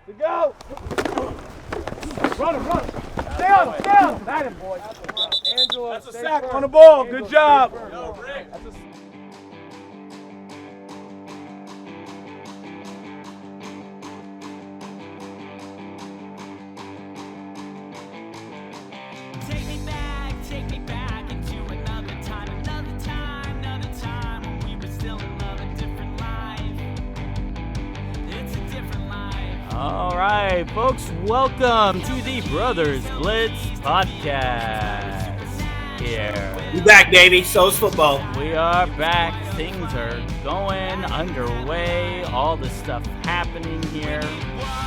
To go. Run him. Stay on him. That him, boy. Angela, that's a sack on the ball. Good job. Yo, Rick. Take me back into another time when we were still in love, a different life. It's a different life. All right, folks, welcome to the Brothers Blitz podcast. Here. We back, baby. So's football. We are back. Things are going underway. All the stuff happening here.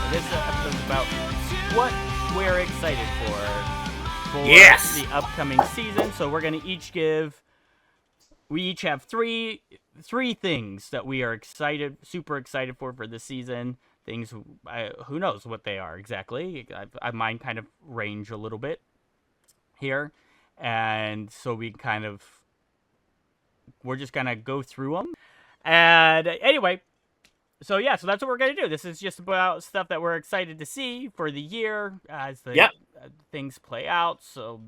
This episode is about what we're excited for the upcoming season. So we're going to we each have three things that we are super excited for this season. Things, who knows what they are exactly. Mine kind of range a little bit here. And so we're just going to go through them. And anyway, so that's what we're going to do. This is just about stuff that we're excited to see for the year as the things play out. So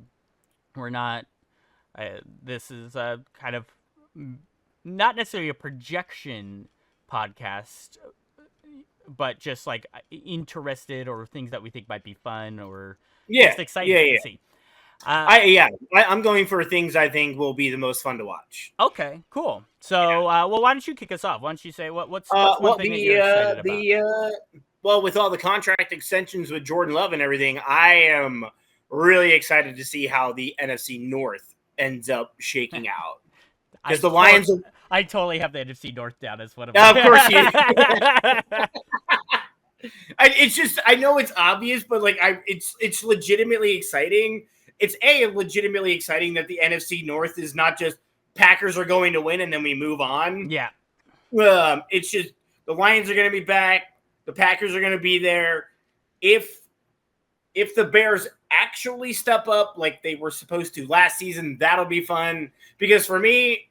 we're not, this is a kind of not necessarily a projection podcast, but just like interested or things that we think might be fun or just excited to see. I'm going for things I think will be the most fun to watch. Okay, cool. So, why don't you kick us off? Why don't you say what's one thing that you're excited about? With all the contract extensions with Jordan Love and everything, I am really excited to see how the NFC North ends up shaking out. Because the Lions, I totally have the NFC North down as one of them. Of course you. It's just, I know it's obvious, but like it's legitimately exciting. It's legitimately exciting that the NFC North is not just Packers are going to win and then we move on. Yeah. It's just the Lions are going to be back. The Packers are going to be there. If the Bears actually step up like they were supposed to last season, that'll be fun. Because for me,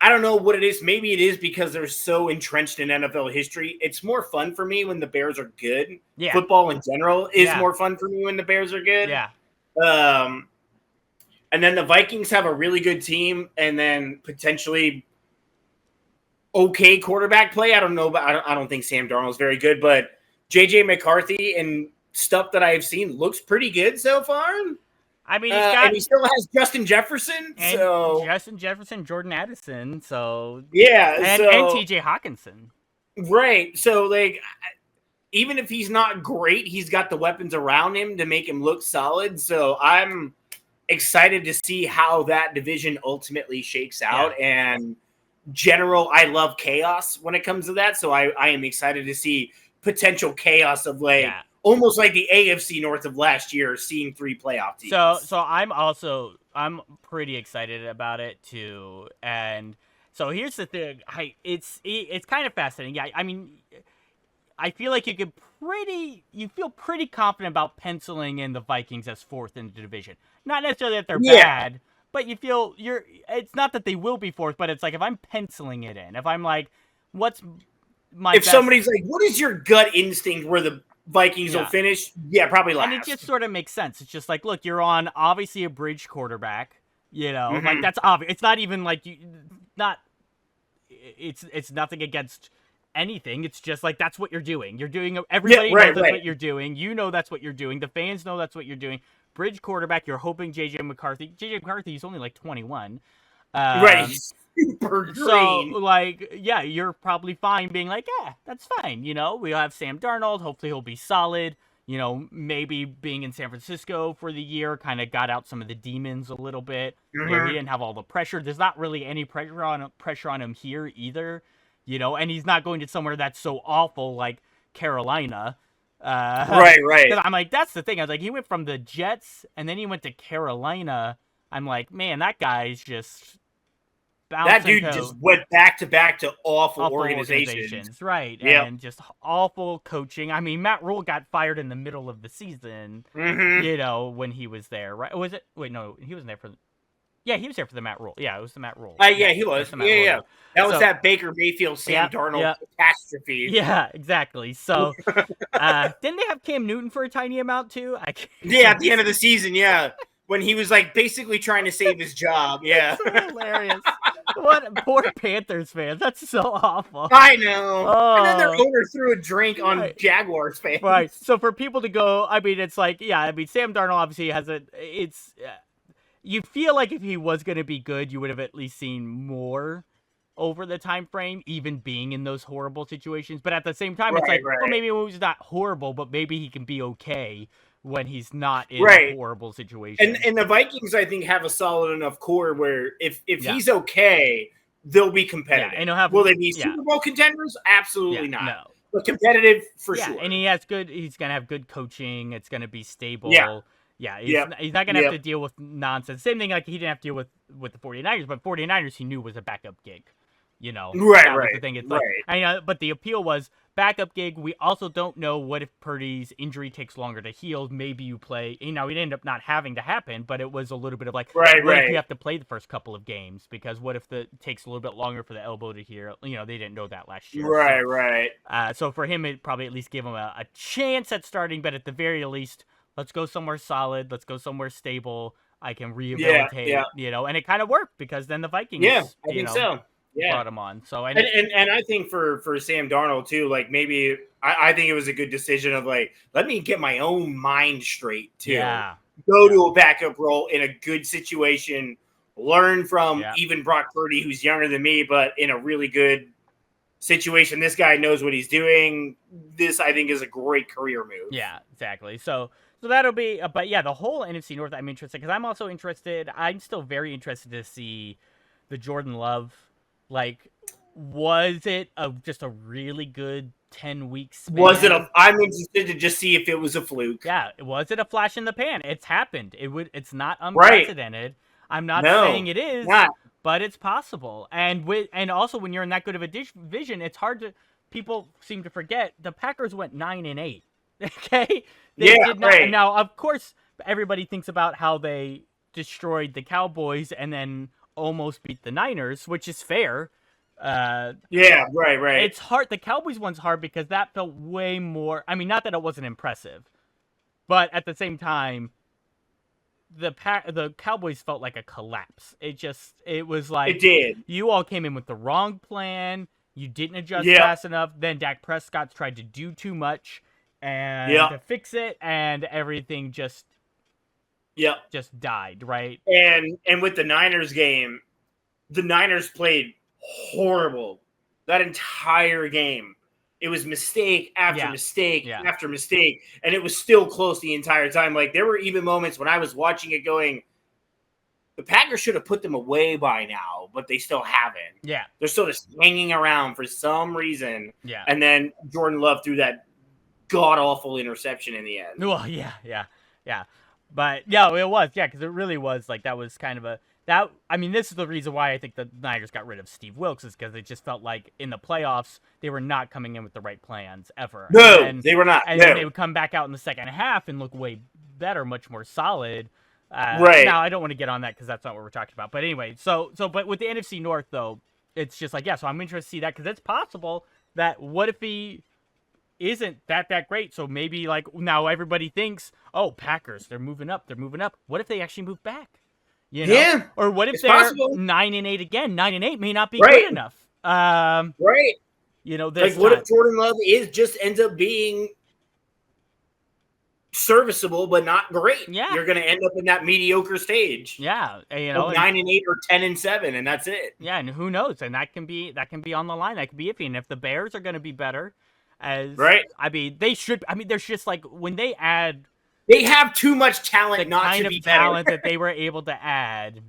I don't know what it is. Maybe it is because they're so entrenched in NFL history. It's more fun for me when the Bears are good. Yeah. Football in general is more fun for me when the Bears are good. Yeah. And then the Vikings have a really good team, and then potentially okay quarterback play. I don't know, but I don't think Sam Darnold's very good. But JJ McCarthy and stuff that I've seen looks pretty good so far. I mean, and he still has Justin Jefferson, Jordan Addison, and T.J. Hawkinson, right? So like, even if he's not great, he's got the weapons around him to make him look solid. So I'm excited to see how that division ultimately shakes out. Yeah. And I love chaos when it comes to that. So I am excited to see potential chaos of almost like the AFC North of last year, seeing 3 playoff teams. So I'm pretty excited about it too. And so here's the thing. It's kind of fascinating. Yeah. I mean, I feel like you feel pretty confident about penciling in the Vikings as 4th in the division. Not necessarily that they're bad, but you feel it's not that they will be 4th, but it's like if I'm penciling it in, if I'm like, what's my if best? Somebody's like, what is your gut instinct where the Vikings will finish? Yeah, probably last. And it just sort of makes sense. It's just like, look, you're on obviously a bridge quarterback, like that's obvious. It's not even like it's nothing against anything. It's just like that's what you're doing. Everybody knows that's what you're doing. You know that's what you're doing. The fans know that's what you're doing. Bridge quarterback. You're hoping JJ McCarthy. He's only like 21. Right. He's super green. So you're probably fine being like, that's fine. We'll have Sam Darnold. Hopefully he'll be solid. Maybe being in San Francisco for the year kind of got out some of the demons a little bit. Mm-hmm. He didn't have all the pressure. There's not really any pressure on him here either. And he's not going to somewhere that's so awful like Carolina. Right. I'm like, that's the thing. I was like, he went from the Jets and then he went to Carolina. I'm like, man, that guy's just bouncing. That dude just went back to awful organizations. Right. Yep. And just awful coaching. I mean, Matt Rule got fired in the middle of the season, when he was there, right? Was it? Wait, no, he wasn't there for Yeah, he was here for the Matt Rule. Yeah, it was the Matt Rule. Yeah, he was. the Matt Yeah, Rule yeah. year. That was So- that Baker Mayfield, Sam Darnold catastrophe. Yeah, exactly. So, didn't they have Cam Newton for a tiny amount too? Yeah, at the end of the season, yeah. When he was like basically trying to save his job. Yeah. So hilarious. What poor Panthers fans. That's so awful. I know. Oh. And then their owner threw a drink on Right. Jaguars fans. Right. So for people to go, I mean, it's like, yeah, I mean, Sam Darnold obviously has you feel like if he was going to be good, you would have at least seen more over the time frame, even being in those horrible situations. But at the same time, it's like, well, maybe it was not horrible, but maybe he can be okay when he's not in a horrible situation. And the Vikings, I think, have a solid enough core where if he's okay, they'll be competitive. Yeah, and will they be Super Bowl contenders? Absolutely not. No. But competitive for sure. And he's going to have good coaching. It's going to be stable. Yeah, he's not going to have to deal with nonsense. Same thing like he didn't have to deal with the 49ers, but 49ers he knew was a backup gig. You know, that was the thing. It's like, but the appeal was backup gig. We also don't know what if Purdy's injury takes longer to heal. Maybe you play. You know, it ended up not having to happen, but it was a little bit of like, what if you have to play the first couple of games because what if it takes a little bit longer for the elbow to heal? You know, they didn't know that last year. So for him, it probably at least gave him a chance at starting, but at the very least, let's go somewhere solid. Let's go somewhere stable. I can rehabilitate. You know, and it kind of worked because then the Vikings. Yeah, I think so. Brought him on. So and I think for Sam Darnold too, like maybe I think it was a good decision of like, let me get my own mind straight too. Go to a backup role in a good situation, learn from even Brock Purdy, who's younger than me, but in a really good situation. This guy knows what he's doing. This I think is a great career move. Yeah, exactly. So that'll be, but yeah, the whole NFC North I'm interested because I'm also interested. I'm still very interested to see the Jordan Love. Like, was it just a really good 10 weeks? I'm interested to just see if it was a fluke. Yeah, was it a flash in the pan? It's happened. It's not unprecedented. I'm not saying it is, but it's possible. And also when you're in that good of a division, it's hard to. People seem to forget the Packers went 9-8. Okay, they did not. Now, of course, everybody thinks about how they destroyed the Cowboys and then almost beat the Niners, which is fair. It's hard. The Cowboys one's hard because that felt way more. I mean, not that it wasn't impressive, but at the same time, the Cowboys felt like a collapse. It was like it did. You all came in with the wrong plan. You didn't adjust fast enough. Then Dak Prescott tried to do too much and to fix it, and everything just died, right? And with the Niners game, the Niners played horrible that entire game. It was mistake after mistake after mistake, and it was still close the entire time. Like there were even moments when I was watching it going, the Packers should have put them away by now, but they still haven't. Yeah. They're still just hanging around for some reason. Yeah. And then Jordan Love threw that god-awful interception in the end. Well, yeah. But, yeah, it was. Yeah, because it really was, like, that was kind of I mean, this is the reason why I think the Niners got rid of Steve Wilkes is because it just felt like in the playoffs, they were not coming in with the right plans ever. No, they were not. And then they would come back out in the second half and look way better, much more solid. Now, I don't want to get on that because that's not what we're talking about. But anyway, but with the NFC North, though, it's just like, so I'm interested to see that because it's possible that what if he isn't that great? So maybe, like, now everybody thinks, oh, Packers, they're moving up. What if they actually move back? You know? Yeah. Or what if they're possible. 9-8 again? 9-8 may not be good enough. You know, like what if Jordan Love ends up being serviceable but not great? Yeah, you're going to end up in that mediocre stage. Yeah, you know, 9-8 or 10-7, and that's it. Yeah, and who knows? And that can be on the line. That could be iffy. And if the Bears are going to be better, I mean, they should. I mean, there's just like when they add. They have too much talent not to be better. The kind of talent that they were able to add,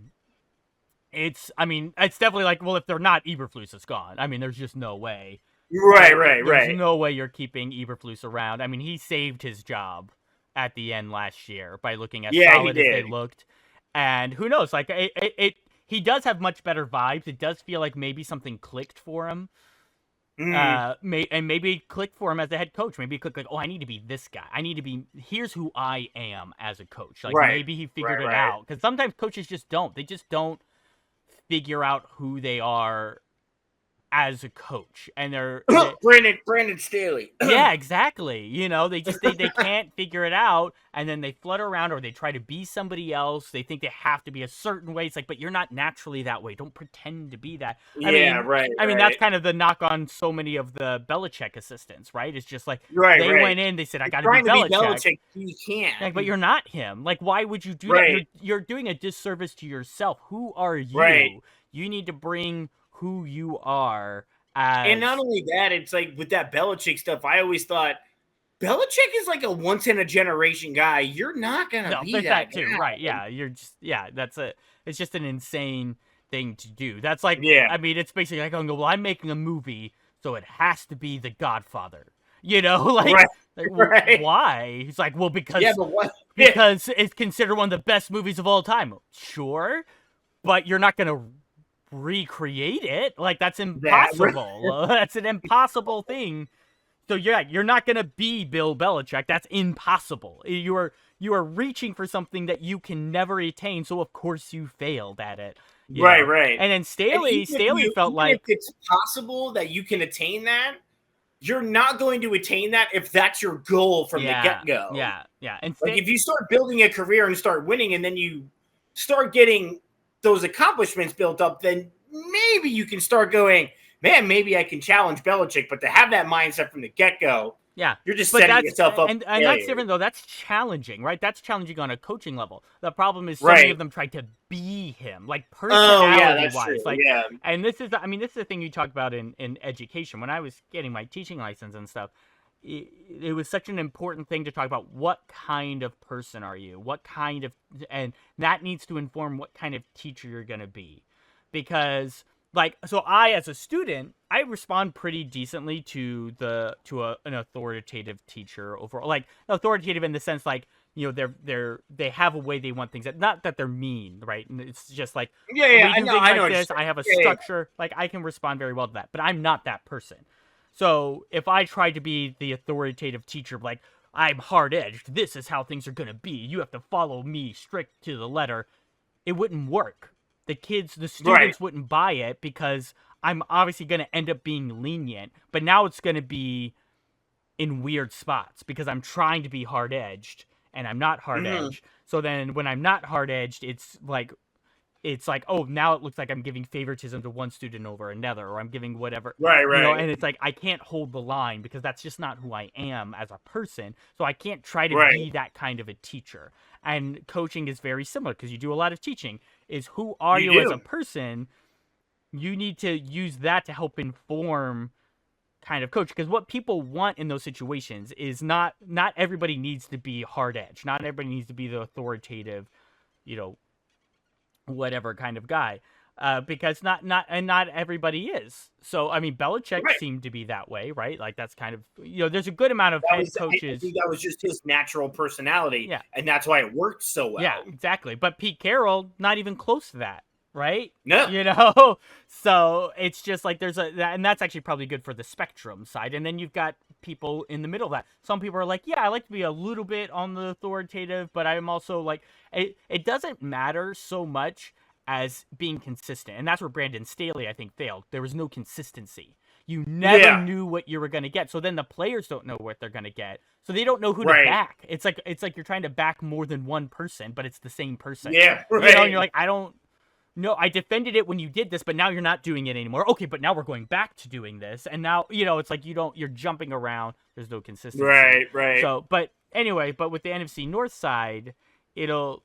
it's definitely like, well, if they're not, Eberflus is gone. I mean, there's just no way. Right. There's no way you're keeping Eberflus around. I mean, he saved his job at the end last year by looking as solid as they looked. And who knows? Like, he does have much better vibes. It does feel like maybe something clicked for him. Maybe click for him as the head coach. Maybe click like, oh, I need to be this guy. Here's who I am as a coach. Like maybe he figured it out. Because sometimes coaches just don't. They just don't figure out who they are as a coach, and they're Brandon Staley. Yeah, exactly. You know, they can't figure it out, and then they flutter around or they try to be somebody else. They think they have to be a certain way. It's like, but you're not naturally that way. Don't pretend to be that. I mean, that's kind of the knock on so many of the Belichick assistants, right? It's just like they went in, they said, I got to be Belichick. You can't. Like, but you're not him. Like, why would you do that? You're doing a disservice to yourself. Who are you? Right. You need to bring who you are. And not only that, it's like with that Belichick stuff, I always thought Belichick is like a once in a generation guy. You're not gonna be that too, guy. right? Yeah, that's it. It's just an insane thing to do. That's like, I mean, it's basically like, well, I'm making a movie, so it has to be The Godfather. You know, like, why? He's like, well, because because it's considered one of the best movies of all time. Sure, but you're not gonna recreate it. Like, that's impossible. That's an impossible thing. So you're not gonna be Bill Belichick. That's impossible. You are reaching for something that you can never attain. So of course you failed at it. Right. And then Staley felt like, if it's possible that you can attain that, you're not going to attain that if that's your goal from the get-go. Yeah. And like if you start building a career and start winning, and then you start getting those accomplishments built up, then maybe you can start going, man, maybe I can challenge Belichick. But to have that mindset from the get-go, you're just setting yourself up. And that's different, though. That's challenging, right? That's challenging on a coaching level. The problem is so many of them tried to be him, like personality-wise. And this is the thing you talk about in education. When I was getting my teaching license and stuff, it was such an important thing to talk about. What kind of person are you? And that needs to inform what kind of teacher you're going to be. Because, like, so I, as a student, I respond pretty decently to an authoritative teacher overall. Like, authoritative in the sense, like, you know, they have a way they want things. Not that they're mean, right? And it's just like, I know this. I have a structure. Like, I can respond very well to that. But I'm not that person. So if I try to be the authoritative teacher, like, I'm hard-edged, this is how things are going to be, you have to follow me strict to the letter, it wouldn't work. The students wouldn't buy it, because I'm obviously going to end up being lenient, but now it's going to be in weird spots because I'm trying to be hard-edged and I'm not hard-edged. So then when I'm not hard-edged, it's like, oh, now it looks like I'm giving favoritism to one student over another, or I'm giving whatever. Right. You know, and it's like, I can't hold the line because that's just not who I am as a person. So I can't try to be that kind of a teacher. And coaching is very similar because you do a lot of teaching. Is who are you as a person? You need to use that to help inform kind of coach. Because what people want in those situations is not everybody needs to be hard edge. Not everybody needs to be the authoritative, you know, whatever kind of guy, because not everybody is. So I mean, Belichick seemed to be that way, right? Like, that's kind of, you know, there's a good amount of head coaches. I think that was just his natural personality, and that's why it worked so well. Yeah, exactly. But Pete Carroll, not even close to that, right? No, you know. So it's just like and that's actually probably good for the spectrum side. And then you've got people in the middle of that. Some people are like, I like to be a little bit on the authoritative, but I'm also like, it doesn't matter so much as being consistent. And that's where Brandon Staley, I think, failed. There was no consistency. You never knew what you were going to get. So then the players don't know what they're going to get. So they don't know who to back. It's like you're trying to back more than one person, but it's the same person. Yeah, You know, and you're like, no, I defended it when you did this, but now you're not doing it anymore. Okay, but now we're going back to doing this. And now, you know, it's like you're jumping around. There's no consistency. Right. So, but anyway, with the NFC North side, it'll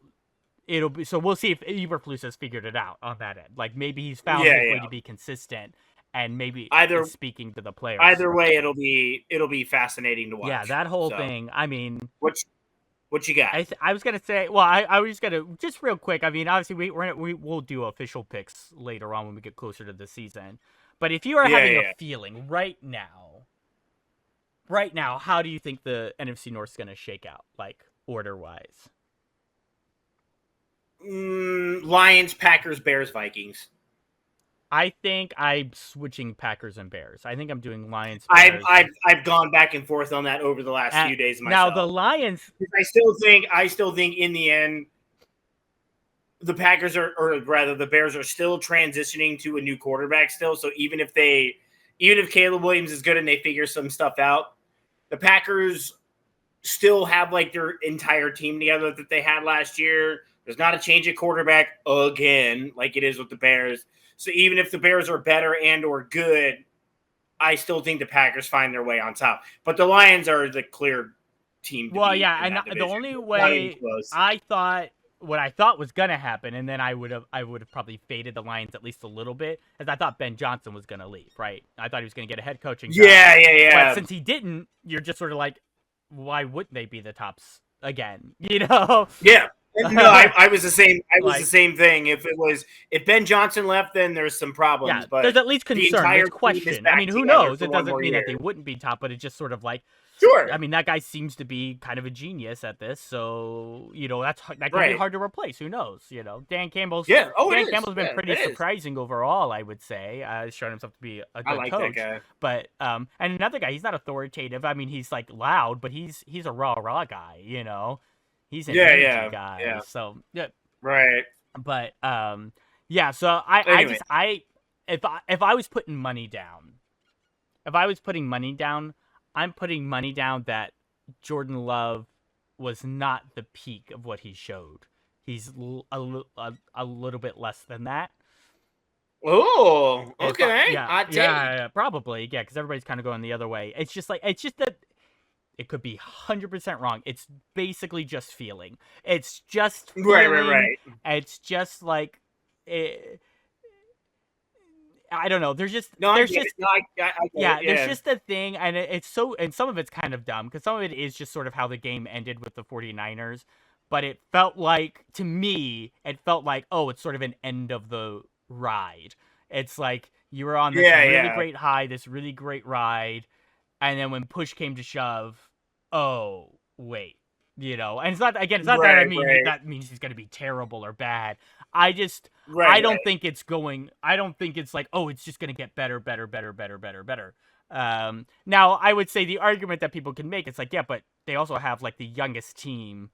be, so we'll see if Eberflus has figured it out on that end. Like, maybe he's found his way to be consistent, and maybe it's speaking to the players. Either way, it'll be fascinating to watch. Yeah, that whole thing. I mean, what you got? I was gonna say. Well, I was gonna just real quick. I mean, obviously we'll do official picks later on when we get closer to the season. But if you are having a feeling right now, how do you think the NFC North is gonna shake out, like, order wise? Lions, Packers, Bears, Vikings. I think I'm switching Packers and Bears. I think I'm doing Lions. Bears. I've gone back and forth on that over the last few days myself. Now the Lions, I still think in the end, the Packers are, or rather, the Bears are still transitioning to a new quarterback still. So even if Caleb Williams is good and they figure some stuff out, the Packers still have like their entire team together that they had last year. There's not a change at quarterback again, like it is with the Bears. So even if the Bears are better and or good, I still think the Packers find their way on top. But the Lions are the clear team. Well, yeah, and the only way what I thought was gonna happen, and then I would have probably faded the Lions at least a little bit, as I thought Ben Johnson was gonna leave, right? I thought he was gonna get a head coaching job. Yeah. But since he didn't, you're just sort of like, why wouldn't they be the tops again? You know? Yeah. No, I was the same. The same thing. If Ben Johnson left, then there's some problems. Yeah, but there's at least concern. There's question. I mean, who knows? It doesn't mean that they wouldn't be top, but it's just sort of like, sure. I mean, that guy seems to be kind of a genius at this, so that can be hard to replace. Who knows? Dan Campbell's Campbell's been pretty surprising overall, I would say. He's shown himself to be a good coach. That guy. But and another guy, he's not authoritative. I mean, he's like loud, but he's a raw guy. He's an energy guy. Yeah. So yeah. Right. But yeah. So if I was putting money down, I'm putting money down that Jordan Love was not the peak of what he showed. He's a little bit less than that. Oh, okay. Yeah, probably. Yeah, because everybody's kind of going the other way. It's just that it could be 100% wrong. It's basically just feeling. It's just feeling. Right. It's just like I don't know. There's just there's just a thing, and and some of it's kind of dumb because some of it is just sort of how the game ended with the 49ers. But it felt like, to me, oh, it's sort of an end of the ride. It's like you were on this really great high, this really great ride, and then when push came to shove, oh wait, and it's not that I mean that means he's going to be terrible or bad. I don't think it's like, oh, it's just going to get better. Now I would say the argument that people can make, it's like, yeah, but they also have like the youngest team.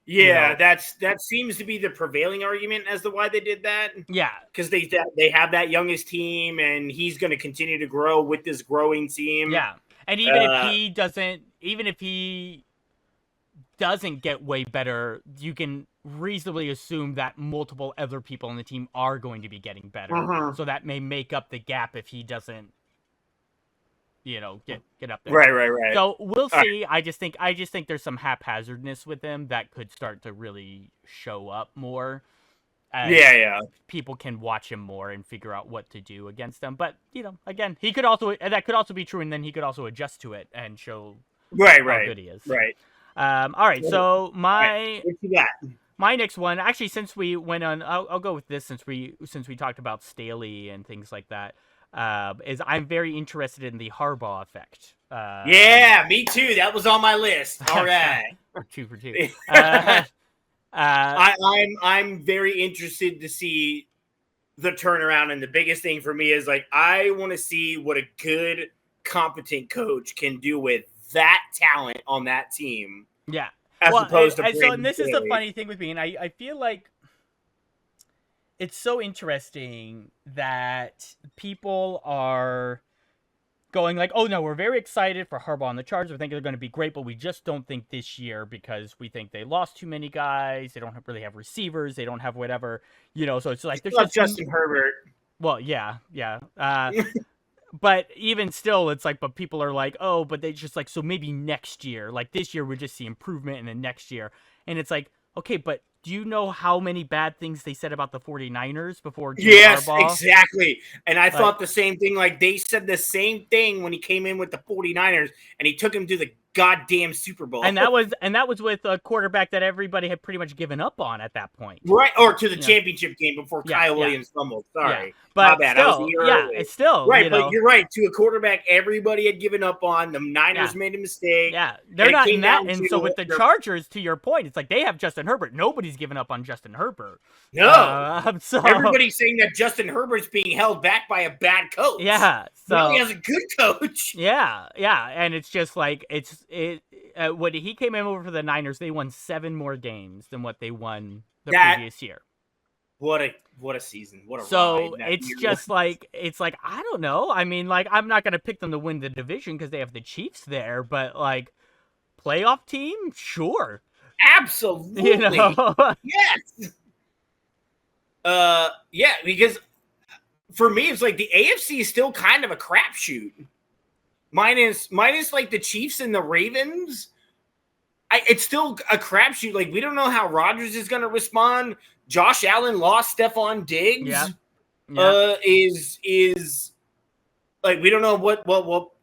Yeah, that seems to be the prevailing argument as to why they did that. Yeah, because they have that youngest team, and he's going to continue to grow with this growing team. Yeah, and even if he doesn't get way better, you can reasonably assume that multiple other people on the team are going to be getting better. So that may make up the gap if he doesn't, get up there. Right. So we'll see. Right. I just think there's some haphazardness with him that could start to really show up more. People can watch him more and figure out what to do against them. But again, that could also be true, and then he could also adjust to it and show how good he is. Right. All right. So what you got? My next one, actually, since we went on, I'll go with this since we talked about Staley and things like that. Is I'm very interested in the Harbaugh effect. Yeah, me too. That was on my list. All right. 2 for 2. I'm very interested to see the turnaround, and the biggest thing for me is like I want to see what a good, competent coach can do with that talent on that team. Yeah. As opposed to and this is the funny thing with me, and I feel like it's so interesting that people are going like, oh no, we're very excited for Harbaugh and the Chargers. We think they're going to be great, but we just don't think this year because we think they lost too many guys. They don't really have receivers. They don't have whatever, so it's like there's just Justin Herbert. Well, yeah. But even still, it's like, but people are like, oh, but they just like, so maybe next year, like this year, we just see improvement, and then next year. And it's like, okay, but do you know how many bad things they said about the 49ers before Jim Harbaugh? Yes, exactly. And I thought the same thing. Like, they said the same thing when he came in with the 49ers, and he took him to the goddamn Super Bowl. And that was with a quarterback that everybody had pretty much given up on at that point. Right, or to the championship game before Kyle Williams fumbled. Sorry. But my bad. Still, I was a year early. It's still right, but you're right. To a quarterback everybody had given up on. The Niners made a mistake. Yeah, they're not in that. And so with the Chargers, to your point, it's like they have Justin Herbert. Nobody's given up on Justin Herbert. No. So everybody's saying that Justin Herbert's being held back by a bad coach. Yeah. So he has a good coach. Yeah. And it's just like when he came in over for the Niners, they won 7 more games than what they won the previous year. What a season. What a So ride it's just like, I don't know. I mean, like, I'm not going to pick them to win the division because they have the Chiefs there, but like playoff team, sure. Absolutely. You know? Yes. Yeah, because for me, it's like the AFC is still kind of a crapshoot. Minus like the Chiefs and the Ravens. It's still a crapshoot. Like, we don't know how Rodgers is going to respond. Josh Allen lost Stephon Diggs. Yeah. Is like, we don't know what,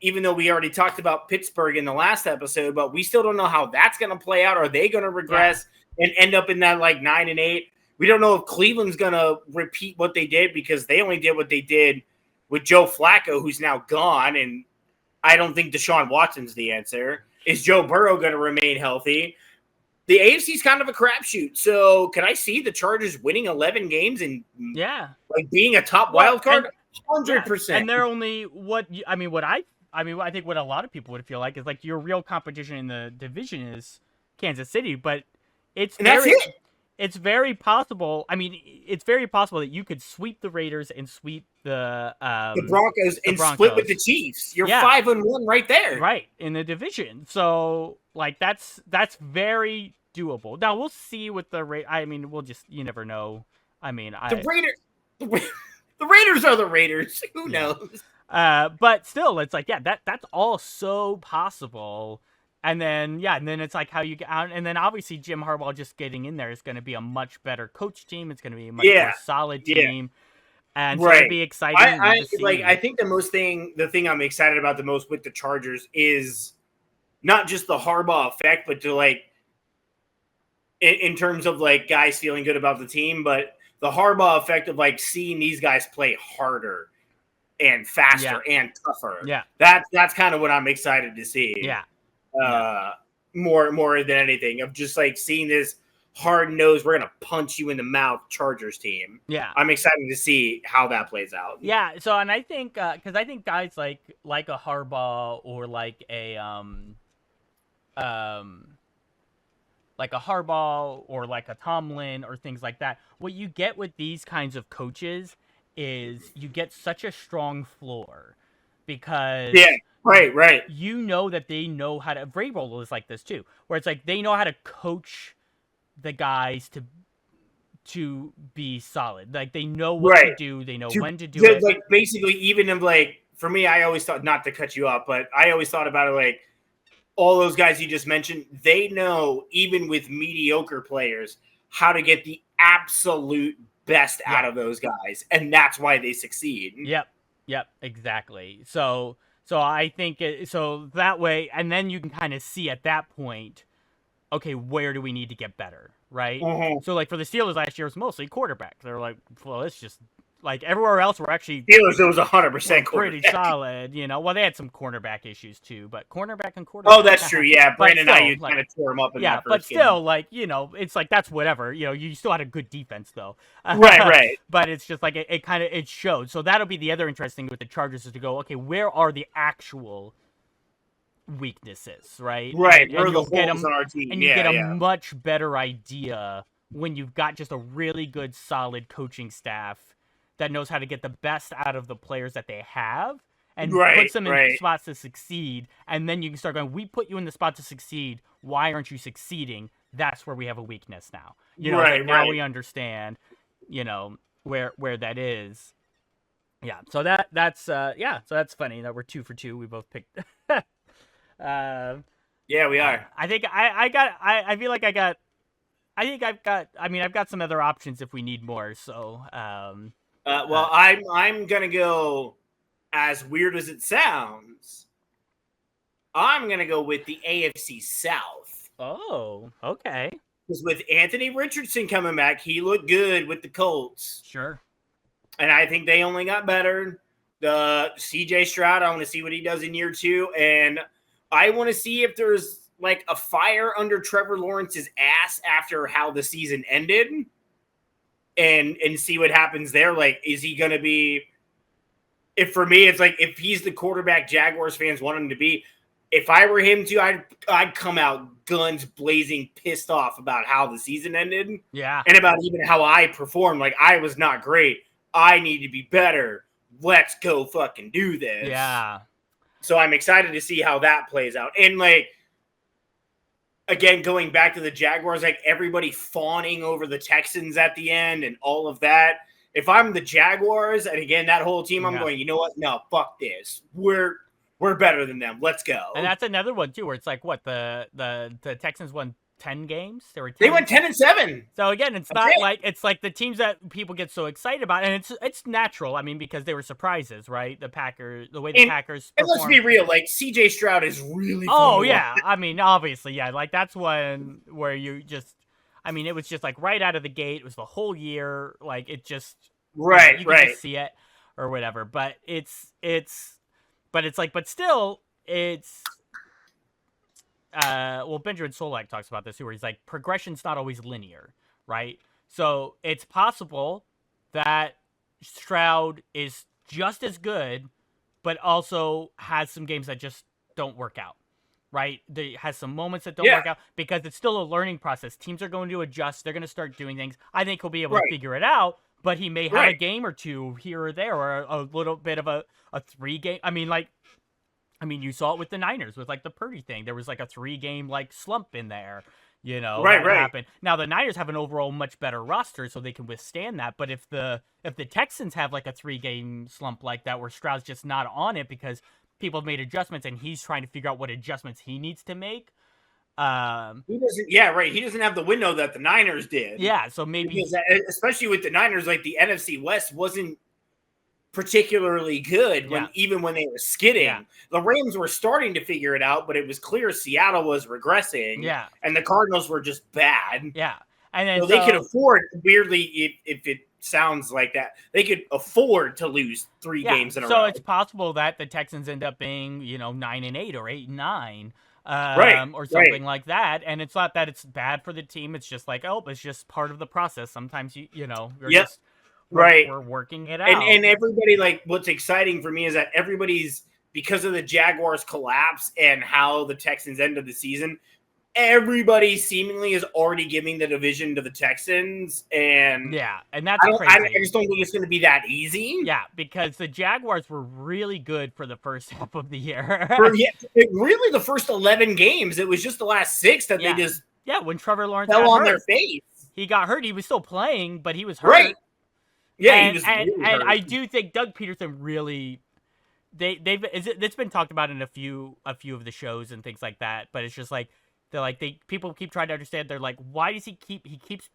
even though we already talked about Pittsburgh in the last episode, but we still don't know how that's going to play out. Are they going to regress and end up in that like 9-8? We don't know if Cleveland's going to repeat what they did because they only did what they did with Joe Flacco, who's now gone. And I don't think Deshaun Watson's the answer. Is Joe Burrow going to remain healthy? The AFC's kind of a crapshoot. So can I see the Chargers winning 11 games and like being a top wild card? 100%. And they're only I think what a lot of people would feel like is like your real competition in the division is Kansas City, but it's very possible. I mean, it's very possible that you could sweep the Raiders and sweep the Broncos and split with the Chiefs. You're 5-1 right there, right in the division. So like that's very doable. Now we'll see with the Raiders. I mean, you never know. I mean, the Raiders are the Raiders. Who knows? But still, it's like that's all so possible. And then it's like how you get out, and then obviously Jim Harbaugh just getting in there is going to be a much better coach team. It's going to be a much more solid team, and so it'll be exciting. I think the thing I'm excited about the most with the Chargers is not just the Harbaugh effect, but to like in terms of like guys feeling good about the team, but the Harbaugh effect of like seeing these guys play harder and faster and tougher. Yeah, that's kind of what I'm excited to see. Yeah. More than anything, of just like seeing this hard-nosed, we're gonna punch you in the mouth Chargers team. Yeah, I'm excited to see how that plays out. Yeah, so and I think because I think guys like a Harbaugh or like a Harbaugh or like a Tomlin or things like that, what you get with these kinds of coaches is you get such a strong floor because Right. You know that they know how to. Vrabel is like this too, where it's like they know how to coach the guys to be solid. Like they know what to do, they know when to do it. Like basically, even if like for me, I always thought, not to cut you off, but I always thought about it like all those guys you just mentioned. They know even with mediocre players how to get the absolute best out of those guys, and that's why they succeed. Yep, exactly. So I think so that way, and then you can kind of see at that point, okay, where do we need to get better, right? Mm-hmm. So like for the Steelers last year, it was mostly quarterback. They're like, well, it's just like everywhere else we're actually Steelers. It was 100% pretty solid, you know. Well, they had some cornerback issues too, but cornerback and quarterback. Oh, that's true. Yeah, Brandon Ayuk kind of tore him up in that first but still, game. Like it's like that's whatever. You still had a good defense though. Right. But it's just like it showed. So that'll be the other interesting with the Chargers is to go, okay, where are the actual weaknesses, right? Right. Where are the holes on our team? And you get a much better idea when you've got just a really good, solid coaching staff that knows how to get the best out of the players that they have and puts them in spots to succeed. And then you can start going, we put you in the spot to succeed. Why aren't you succeeding? That's where we have a weakness now. Now we understand, where that is. Yeah. So that's funny that we're 2 for 2. We both picked. Yeah, we are. I think I feel like I've got some other options if we need more. So, I'm gonna go as weird as it sounds. I'm going to go with the AFC South. Oh, okay. Because with Anthony Richardson coming back, he looked good with the Colts. Sure. And I think they only got better. The CJ Stroud, I want to see what he does in year 2. And I want to see if there's like a fire under Trevor Lawrence's ass after how the season ended. And see what happens there. Like, is he going to be... For me, it's like if he's the quarterback Jaguars fans want him to be, if I were him too, I'd come out guns blazing, pissed off about how the season ended. Yeah. And about even how I performed. Like, I was not great. I need to be better. Let's go fucking do this. Yeah. So I'm excited to see how that plays out. And, like, again, going back to the Jaguars, like, everybody fawning over the Texans at the end and all of that. If I'm the Jaguars, and again, that whole team, I'm going, you know what? No, fuck this. We're better than them. Let's go. And that's another one too, where it's like, what, the Texans won 10 games? They went 10-7. So again, it's not like it's like the teams that people get so excited about, and it's natural. I mean, because they were surprises, right? The Packers, the way the Packers performed. And let's be real, like CJ Stroud is really. Oh yeah, I mean, obviously, yeah. Like that's one where you just, I mean, it was just like right out of the gate. It was the whole year, like it just you could just see it or whatever. But but still, it's. Well, Benjamin Solak talks about this too, where he's like, progression's not always linear, right? So it's possible that Stroud is just as good, but also has some games that just don't work out, right? They has some moments that don't work out because it's still a learning process. Teams are going to adjust. They're going to start doing things. I think he'll be able to figure it out, but he may have a game or two here or there, or a little bit of a 3-game. I mean, you saw it with the Niners with like the Purdy thing. There was like a 3-game like slump in there, you know. That happened. Now the Niners have an overall much better roster, so they can withstand that. But if the Texans have like a 3-game slump like that, where Stroud's just not on it because people have made adjustments and he's trying to figure out what adjustments he needs to make. He doesn't. Yeah, right. He doesn't have the window that the Niners did. Yeah, so maybe because, especially with the Niners, like the NFC West wasn't particularly good even when they were skidding. Yeah. The Rams were starting to figure it out, but it was clear Seattle was regressing. Yeah. And the Cardinals were just bad. Yeah. And then so they could afford, weirdly, if it sounds like that, they could afford to lose 3 games in a row. So it's possible that the Texans end up being, 9-8 or 8-9. Or something like that. And it's not that it's bad for the team. It's just like, it's just part of the process. Sometimes we're working it out. And everybody, like, what's exciting for me is that everybody's, because of the Jaguars collapse and how the Texans ended the season, everybody seemingly is already giving the division to the Texans. And and that's crazy. I just don't think it's going to be that easy. Yeah, because the Jaguars were really good for the first half of the year. Really the first 11 games. It was just the last 6 that they just when Trevor Lawrence fell on their face. He got hurt. He was still playing, but he was hurt. Right. Yeah, he was really hurt. I do think Doug Peterson really it's been talked about in a few of the shows and things like that, but it's just like people keep trying to understand. They're like, why does he keeps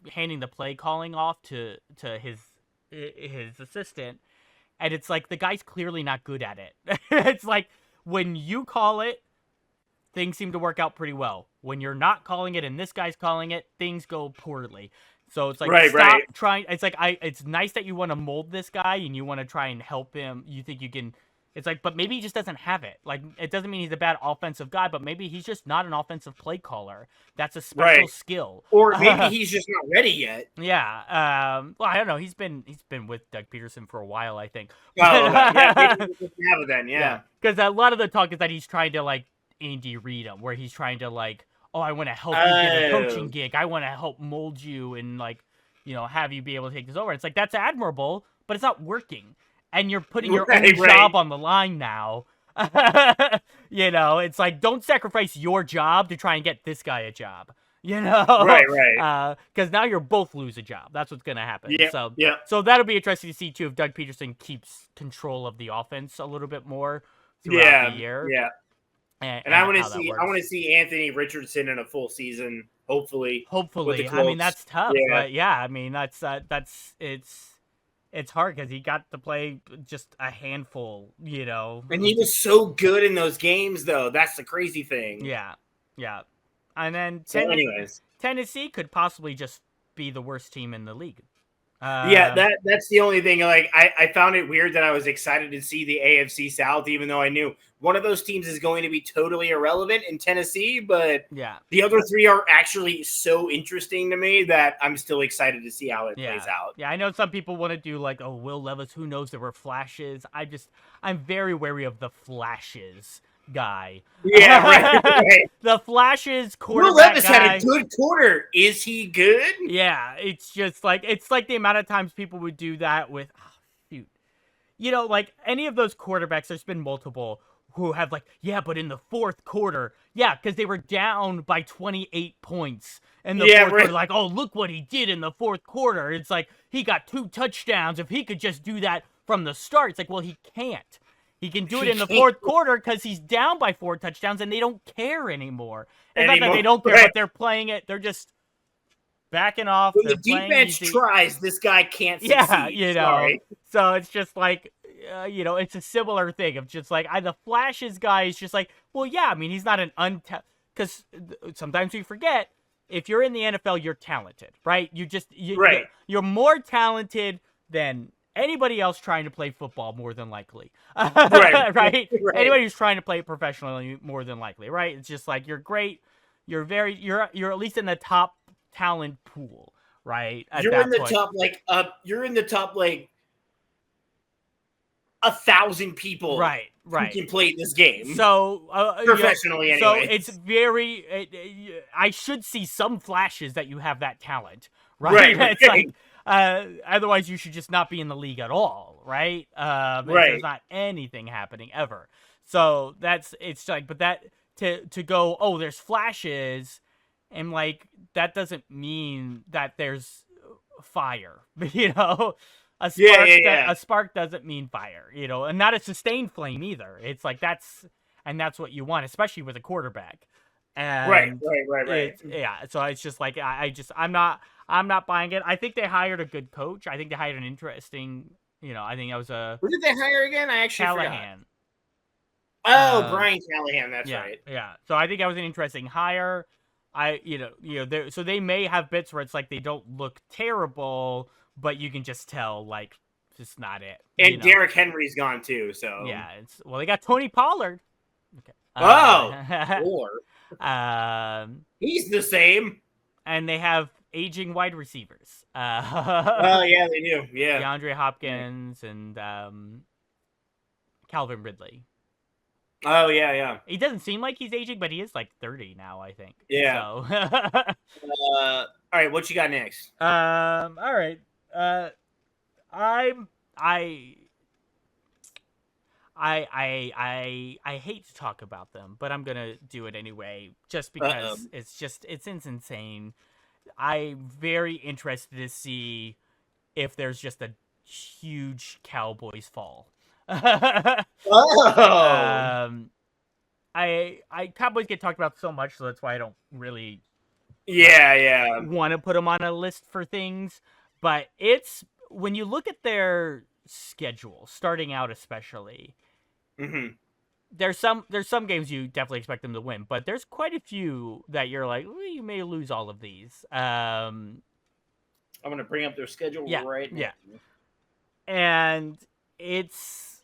handing the play calling off to his assistant, and it's like the guy's clearly not good at it. It's like when you call it, things seem to work out pretty well. When you're not calling it and this guy's calling it, things go poorly. So it's like stop trying. It's like it's nice that you want to mold this guy and you want to try and help him. You think you can. It's like, but maybe he just doesn't have it. Like, it doesn't mean he's a bad offensive guy, but maybe he's just not an offensive play caller. That's a special skill. Or maybe he's just not ready yet. Yeah. Well, I don't know. He's been with Doug Peterson for a while, I think. Oh, yeah. Maybe he doesn't have it then. Yeah. Because a lot of the talk is that he's trying to like Andy Reid him, where he's trying to like, I want to help you get a coaching gig. I want to help mold you and like, have you be able to take this over. It's like, that's admirable, but it's not working. And you're putting your own job on the line now. It's like, don't sacrifice your job to try and get this guy a job. Right. Because now you're both lose a job. That's what's going to happen. Yeah. So that'll be interesting to see, too, if Doug Peterson keeps control of the offense a little bit more throughout the year. Yeah. And I want to see Anthony Richardson in a full season, hopefully. I mean, that's tough. Yeah. But yeah, I mean, that's it's hard because he got to play just a handful, And he was so good in those games, though. That's the crazy thing. Yeah. And then anyways, Tennessee could possibly just be the worst team in the league. That's the only thing. Like, I found it weird that I was excited to see the AFC South, even though I knew one of those teams is going to be totally irrelevant in Tennessee. But the other three are actually so interesting to me that I'm still excited to see how it plays out. Yeah, I know some people want to do like, oh, Will Levis, who knows there were flashes. I'm very wary of the flashes guy. Yeah, right. The flashes quarterback Will Levis guy, had a good quarter. Is he good? Yeah, it's like the amount of times people would do that with, like any of those quarterbacks. There's been multiple who have like, but in the fourth quarter, because they were down by 28 points in the fourth quarter. Like, oh, look what he did in the fourth quarter. It's like he got 2 touchdowns. If he could just do that from the start, it's like, well, he can't. He can do it in the fourth quarter because he's down by 4 touchdowns and they don't care anymore. It's not that they don't care, but they're playing it. They're just backing off. When the defense tries, this guy can't succeed. Yeah, Sorry. So it's just like, it's a similar thing of just like, the flashes guy is just like, well, yeah, I mean, he's not an because sometimes we forget, if you're in the NFL, you're talented, right? You're more talented than anybody else trying to play football, more than likely. Right? Anybody who's trying to play it professionally, more than likely, right? It's just like, you're great. You're at least in the top talent pool, right? You're in the top 1,000 people, right? Who can play this game, so professionally. Anyway, so it's very. I should see some flashes that you have that talent, right? It's like, otherwise you should just not be in the league at all, right? There's not anything happening ever. So it's like, but that to go, oh, there's flashes. And, like, that doesn't mean that there's fire, A spark doesn't mean fire, and not a sustained flame either. It's like that's what you want, especially with a quarterback. And right. So it's just like, I'm not buying it. I think they hired a good coach. I think they hired an interesting, I think that was a... Who did they hire again? I actually Callahan. Forgot. Oh, Brian Callahan, that's right. Yeah, so I think that was an interesting hire. So they may have bits where it's like they don't look terrible, but you can just tell, like, it's not it. And Derrick Henry's gone too, so yeah. They got Tony Pollard. Okay. He's the same. And they have aging wide receivers. Oh yeah, they do. Yeah, DeAndre Hopkins and Calvin Ridley. Oh, yeah. He doesn't seem like he's aging, but he is like 30 now, I think. Yeah. So. All right, what you got next? All right. I hate to talk about them, but I'm gonna do it anyway, just because it's insane. I'm very interested to see if there's just a huge Cowboys fall. Cowboys get talked about so much, so that's why I don't really want to put them on a list for things. But it's when you look at their schedule, starting out especially, there's some games you definitely expect them to win, but there's quite a few that you're like, well, you may lose all of these. I'm gonna bring up their schedule right now. Yeah, and it's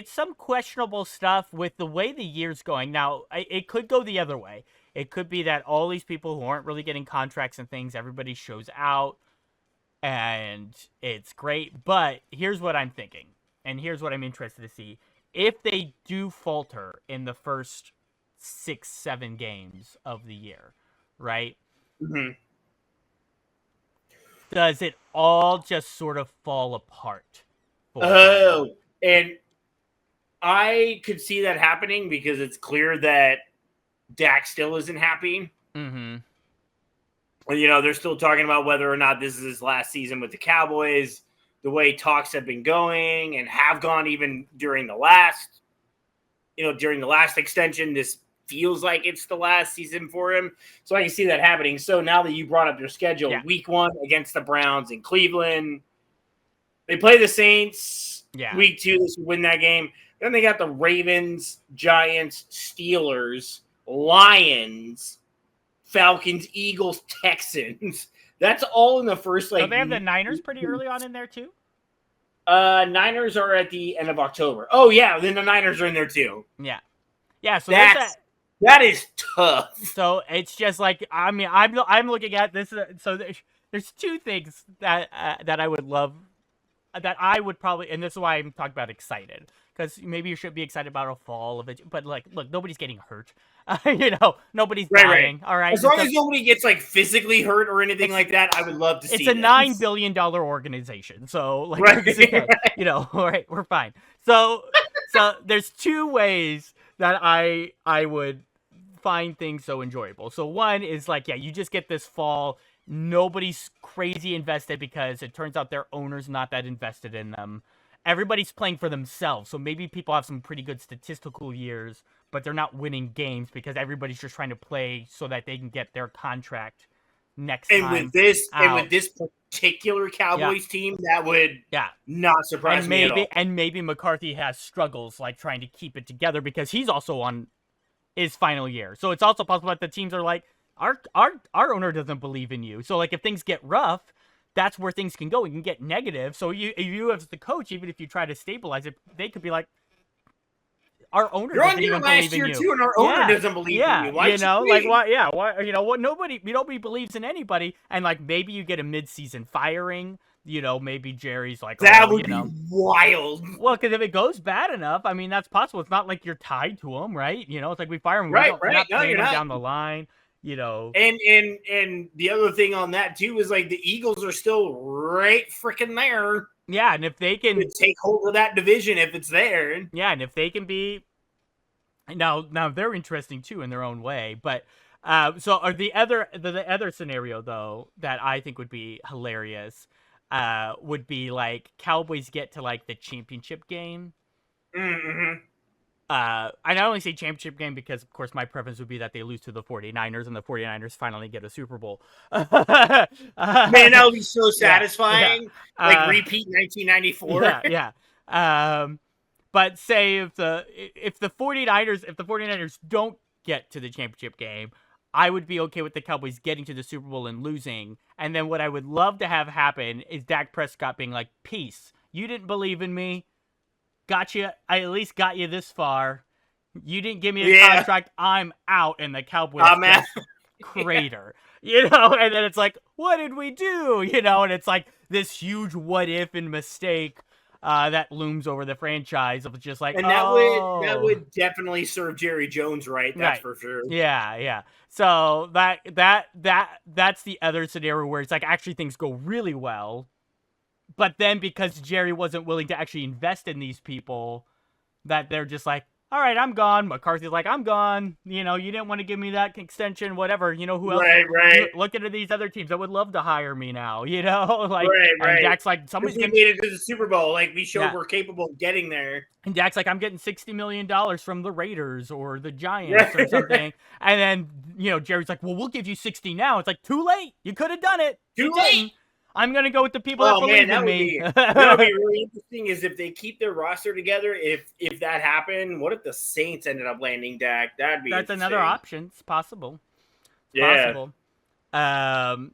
some questionable stuff with the way the year's going. Now, it could go the other way. It could be that all these people who aren't really getting contracts and things, everybody shows out, and it's great. But here's what I'm thinking, and here's what I'm interested to see. If they do falter in the first 6-7 games of the year, right? Does it all just sort of fall apart? And I could see that happening because it's clear that Dak still isn't happy. Mm-hmm. They're still talking about whether or not this is his last season with the Cowboys. The way talks have been going and have gone even during the last extension, this feels like it's the last season for him. So I can see that happening. So now that you brought up their schedule, week 1 against the Browns in Cleveland. They play the Saints. Yeah. Week 2, they should win that game. Then they got the Ravens, Giants, Steelers, Lions, Falcons, Eagles, Texans. That's all in the first, So they have the Niners pretty early on in there, too? Niners are at the end of October. Oh, yeah, then the Niners are in there, too. Yeah. Yeah, so that is tough. So it's just like, I mean, I'm looking at this. So there's two things that I would love, that I would probably, and this is why I'm talking about excited, because maybe you should be excited about a fall of it, but like, look, nobody's getting hurt. Nobody's dying. All right. As long as nobody gets like phically hurt or anything like that, I would love to see. It's a $9 billion organization, so like, all right, we're fine. So there's two ways that I would find things so enjoyable. So one is like, yeah, you just get this fall. Nobody's crazy invested because it turns out their owner's not that invested in them. Everybody's playing for themselves. So maybe people have some pretty good statistical years, but they're not winning games because everybody's just trying to play so that they can get their contract next time. With this particular Cowboys team, that would not surprise me at all. And maybe McCarthy has struggles like trying to keep it together because he's also on his final year. So it's also possible that the teams are like, our owner doesn't believe in you. So like if things get rough, that's where things can go. It can get negative. So you as the coach, even if you try to stabilize it, they could be like, our owner doesn't even believe in you. Too, and our owner doesn't believe in you. Why why? Nobody believes in anybody. And like maybe you get a mid-season firing. Maybe Jerry's like, that would be wild. Well, because if it goes bad enough, I mean, that's possible. It's not like you're tied to him, right? It's like we fire him, right? We're not playing him down the line. And the other thing on that too is like the Eagles are still right freaking there. Yeah, and if they can take hold of that division, if it's there. Yeah, and if they can be now they're interesting too in their own way. But so are the other scenario though that I think would be hilarious would be like Cowboys get to like the championship game. Mm-hmm. I not only say championship game because, of course, my preference would be that they lose to the 49ers and the 49ers finally get a Super Bowl. Man, that would be so satisfying. Yeah. Like repeat 1994. Yeah. But say if the 49ers don't get to the championship game, I would be okay with the Cowboys getting to the Super Bowl and losing. And then what I would love to have happen is Dak Prescott being like, peace. You didn't believe in me. Got you. I at least got you this far. You didn't give me a contract. I'm out. And the Cowboys crater. And then it's like, what did we do? And it's like this huge what if and mistake that looms over the franchise of just like, and that would definitely serve Jerry Jones right. That's for sure. Yeah. So that's the other scenario where it's like actually things go really well. But then because Jerry wasn't willing to actually invest in these people, that they're just like, all right, I'm gone. McCarthy's like, I'm gone. You didn't want to give me that extension, whatever. Who else? Right. Look at these other teams that would love to hire me now, Like, right. And Dak's like, somebody's we made it to the Super Bowl. Like, we showed we're capable of getting there. And Dak's like, I'm getting $60 million from the Raiders or the Giants or something. Right. And then, Jerry's like, well, we'll give you 60 now. It's like, too late. You could have done it. Too late. I'm going to go with the people that believe in me. That would be really interesting is if they keep their roster together, if that happened, what if the Saints ended up landing Dak? That's another option. It's possible. Possible.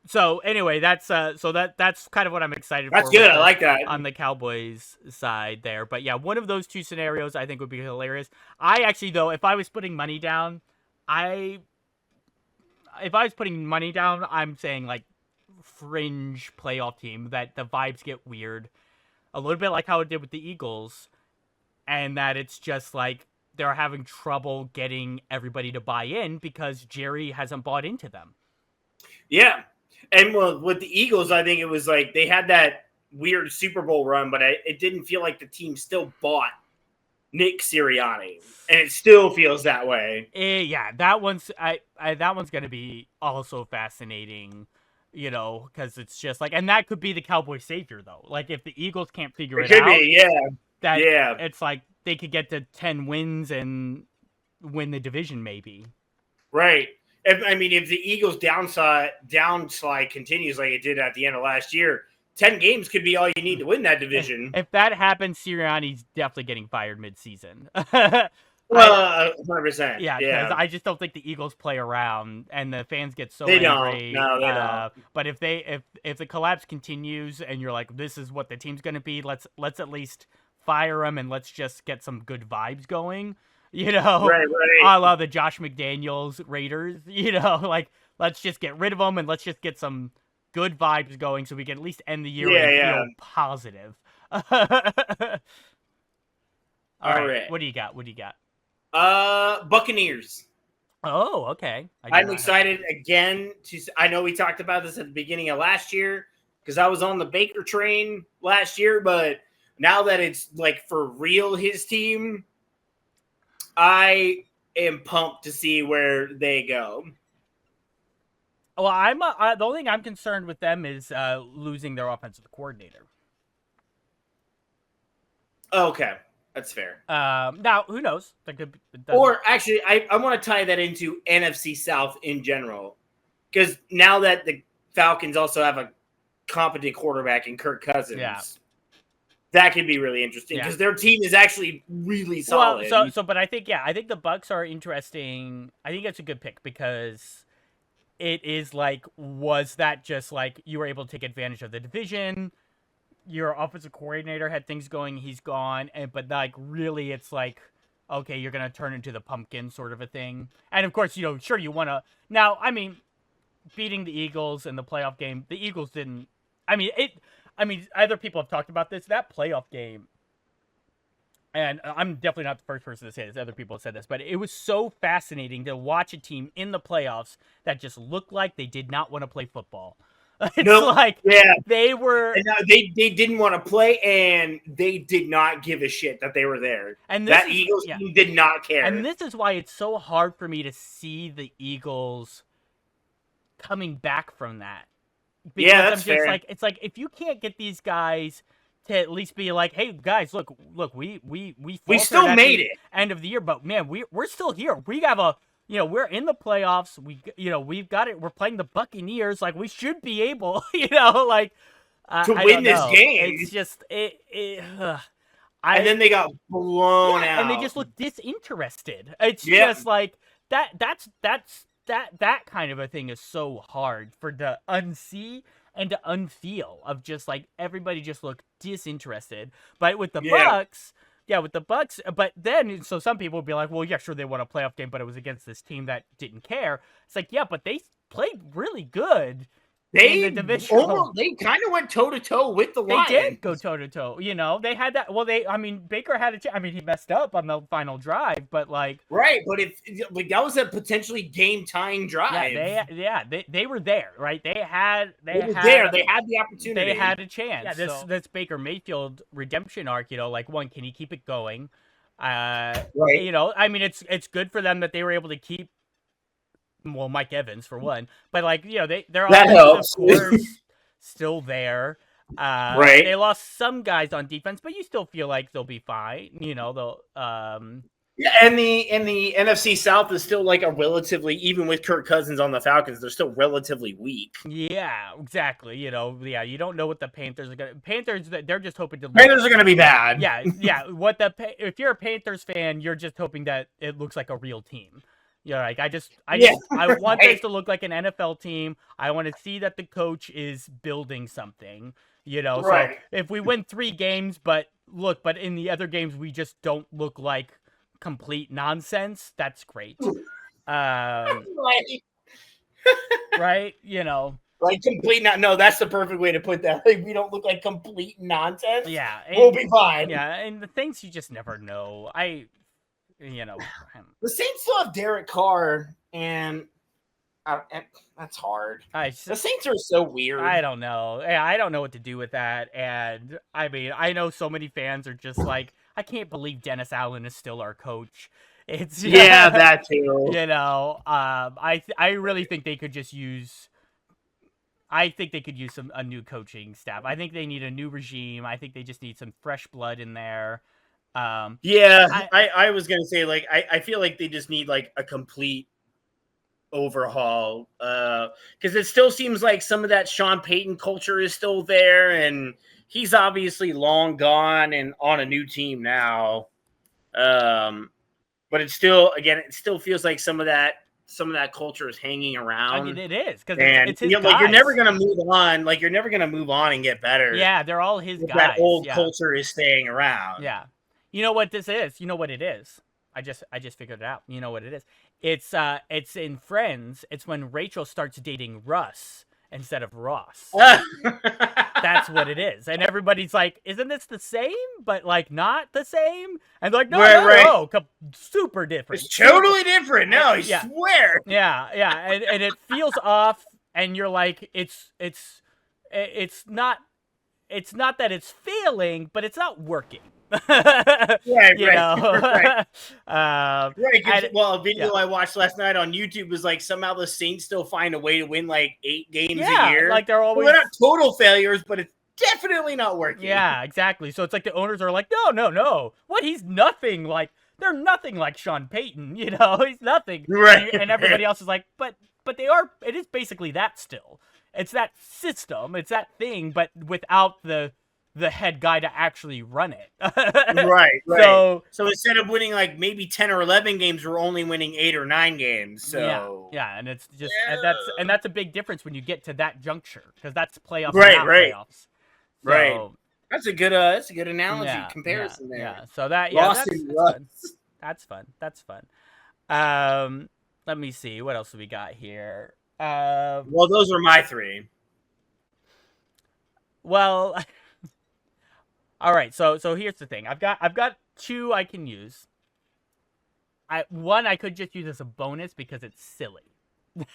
So anyway, that's kind of what I'm excited for. That's good. I like that. On the Cowboys side there. But yeah, one of those two scenarios I think would be hilarious. I actually, though, if I was putting money down, I'm saying like fringe playoff team that the vibes get weird a little bit like how it did with the Eagles, and that it's just like they're having trouble getting everybody to buy in because Jerry hasn't bought into them. Yeah. And with the Eagles, I think it was like they had that weird Super Bowl run, but it didn't feel like the team still bought Nick Sirianni, and it still feels that way. Yeah, that one's going to be also fascinating. Because it's just like, and that could be the Cowboy savior though. Like if the Eagles can't figure it out, it's like they could get to 10 wins and win the division, maybe. Right. If the Eagles downslide continues like it did at the end of last year, 10 games could be all you need to win that division. If that happens, Sirianni's definitely getting fired mid-season. 100%. Yeah, because I just don't think the Eagles play around, and the fans get so They angry. don't. No, they don't. But if the collapse continues, and you're like, this is what the team's going to be, let's at least fire them, and let's just get some good vibes going. Right. I love the Josh McDaniels Raiders. Like, let's just get rid of them, and let's just get some good vibes going, so we can at least end the year and feel positive. All right. What do you got? Buccaneers. Oh, okay. I'm excited again. I know we talked about this at the beginning of last year because I was on the Baker train last year, but now that it's like for real his team, I am pumped to see where they go. Well, the only thing I'm concerned with them is losing their offensive coordinator. Okay. That's fair. Now, who knows? Or actually, I want to tie that into NFC South in general. Because now that the Falcons also have a competent quarterback in Kirk Cousins, that could be really interesting. Because their team is actually really solid. Well, but I think the Bucs are interesting. I think it's a good pick because it is like, was that just like you were able to take advantage of the division? Your offensive coordinator had things going, he's gone, but like really it's like, okay, you're gonna turn into the pumpkin sort of a thing. And of course, sure you wanna now, beating the Eagles in the playoff game, the Eagles didn't other people have talked about this, that playoff game, and I'm definitely not the first person to say this, other people have said this, but it was so fascinating to watch a team in the playoffs that just looked like they did not want to play football. They were. They didn't want to play, and they did not give a shit that they were there. And that Eagles team did not care. And this is why it's so hard for me to see the Eagles coming back from that. Because that's fair. It's like if you can't get these guys to at least be like, hey guys, look, we still made it end of the year, but man, we're still here. We have a. We're in the playoffs. We've got it. We're playing the Buccaneers. Like, we should be able, to win this game. It's just and then they got blown out, and they just look disinterested. It's just like that kind of a thing is so hard for the unsee and to unfeel of just like everybody just looked disinterested. But with the Bucs. Yeah, with the Bucs, but then, so some people would be like, well, yeah, sure, they won a playoff game, but it was against this team that didn't care. It's like, yeah, but they played really good. They kind of went toe-to-toe with the Lions. They did go toe-to-toe. They had that. Well, Baker had he messed up on the final drive, but like. Right, but that was a potentially game-tying drive. They were there, right? They had the opportunity. They had a chance. Yeah, this Baker Mayfield redemption arc, one, can he keep it going? Right. It's good for them that they were able to keep. Well, Mike Evans for one, but they're all of course still there. Right. They lost some guys on defense, but you still feel like they'll be fine. They'll. Yeah, and the NFC South is still like a relatively, even with Kirk Cousins on the Falcons, they're still relatively weak. Yeah, exactly. You don't know what the Panthers are going to. Panthers, they're just hoping to. Panthers are going to be bad. Yeah. If you're a Panthers fan, you're just hoping that it looks like a real team. Yeah, like I want this to look like an NFL team. I want to see that the coach is building something, Right. So if we win 3 games, but in the other games we just don't look like complete nonsense, that's great. Right? Like complete no, that's the perfect way to put that. Like we don't look like complete nonsense. Yeah. We'll be fine. Yeah, and the things you just never know. The Saints still have Derek Carr, and that's hard. The Saints are so weird. I don't know. I don't know what to do with that. And I know so many fans are just like, I can't believe Dennis Allen is still our coach. It's that too. I really think they could just use. I think they could use a new coaching staff. I think they need a new regime. I think they just need some fresh blood in there. I was gonna say, like, I feel like they just need like a complete overhaul, because it still seems like some of that Sean Payton culture is still there, and he's obviously long gone and on a new team now. But it still feels like some of that culture is hanging around. I mean, it is because it's his guys. Like, you're never gonna move on. Like, you're never gonna move on and get better. Yeah, they're all his guys. That old culture is staying around. Yeah, you know what this is? You know what it is? I just figured it out. You know what it is? It's in Friends. It's when Rachel starts dating Russ instead of Ross. That's what it is. And everybody's like, isn't this the same? But like not the same? And they're like, no, super different. It's totally different. No, I swear. Yeah. And it feels off, and you're like, it's not that it's failing, but it's not working. Right. Right. A video I watched last night on YouTube was like, somehow the Saints still find a way to win like 8 games a year. Like they're always, they're not total failures, but it's definitely not working. Yeah, exactly. So it's like the owners are like, no. What? He's nothing like. They're nothing like Sean Payton. He's nothing. Right. And everybody else is like, but they are. It is basically that still. It's that system. It's that thing, but without the head guy to actually run it. Right. So instead of winning like maybe 10 or 11 games, we're only winning 8 or 9 games. So yeah, and it's just and that's a big difference when you get to that juncture, because that's playoffs, playoffs. So, right. That's a good analogy comparison there. Yeah. So that's fun. That's fun. Let me see, what else do we got here? Well, those are my 3. Well, all right, so here's the thing. I've got 2 I can use. One I could just use as a bonus because it's silly.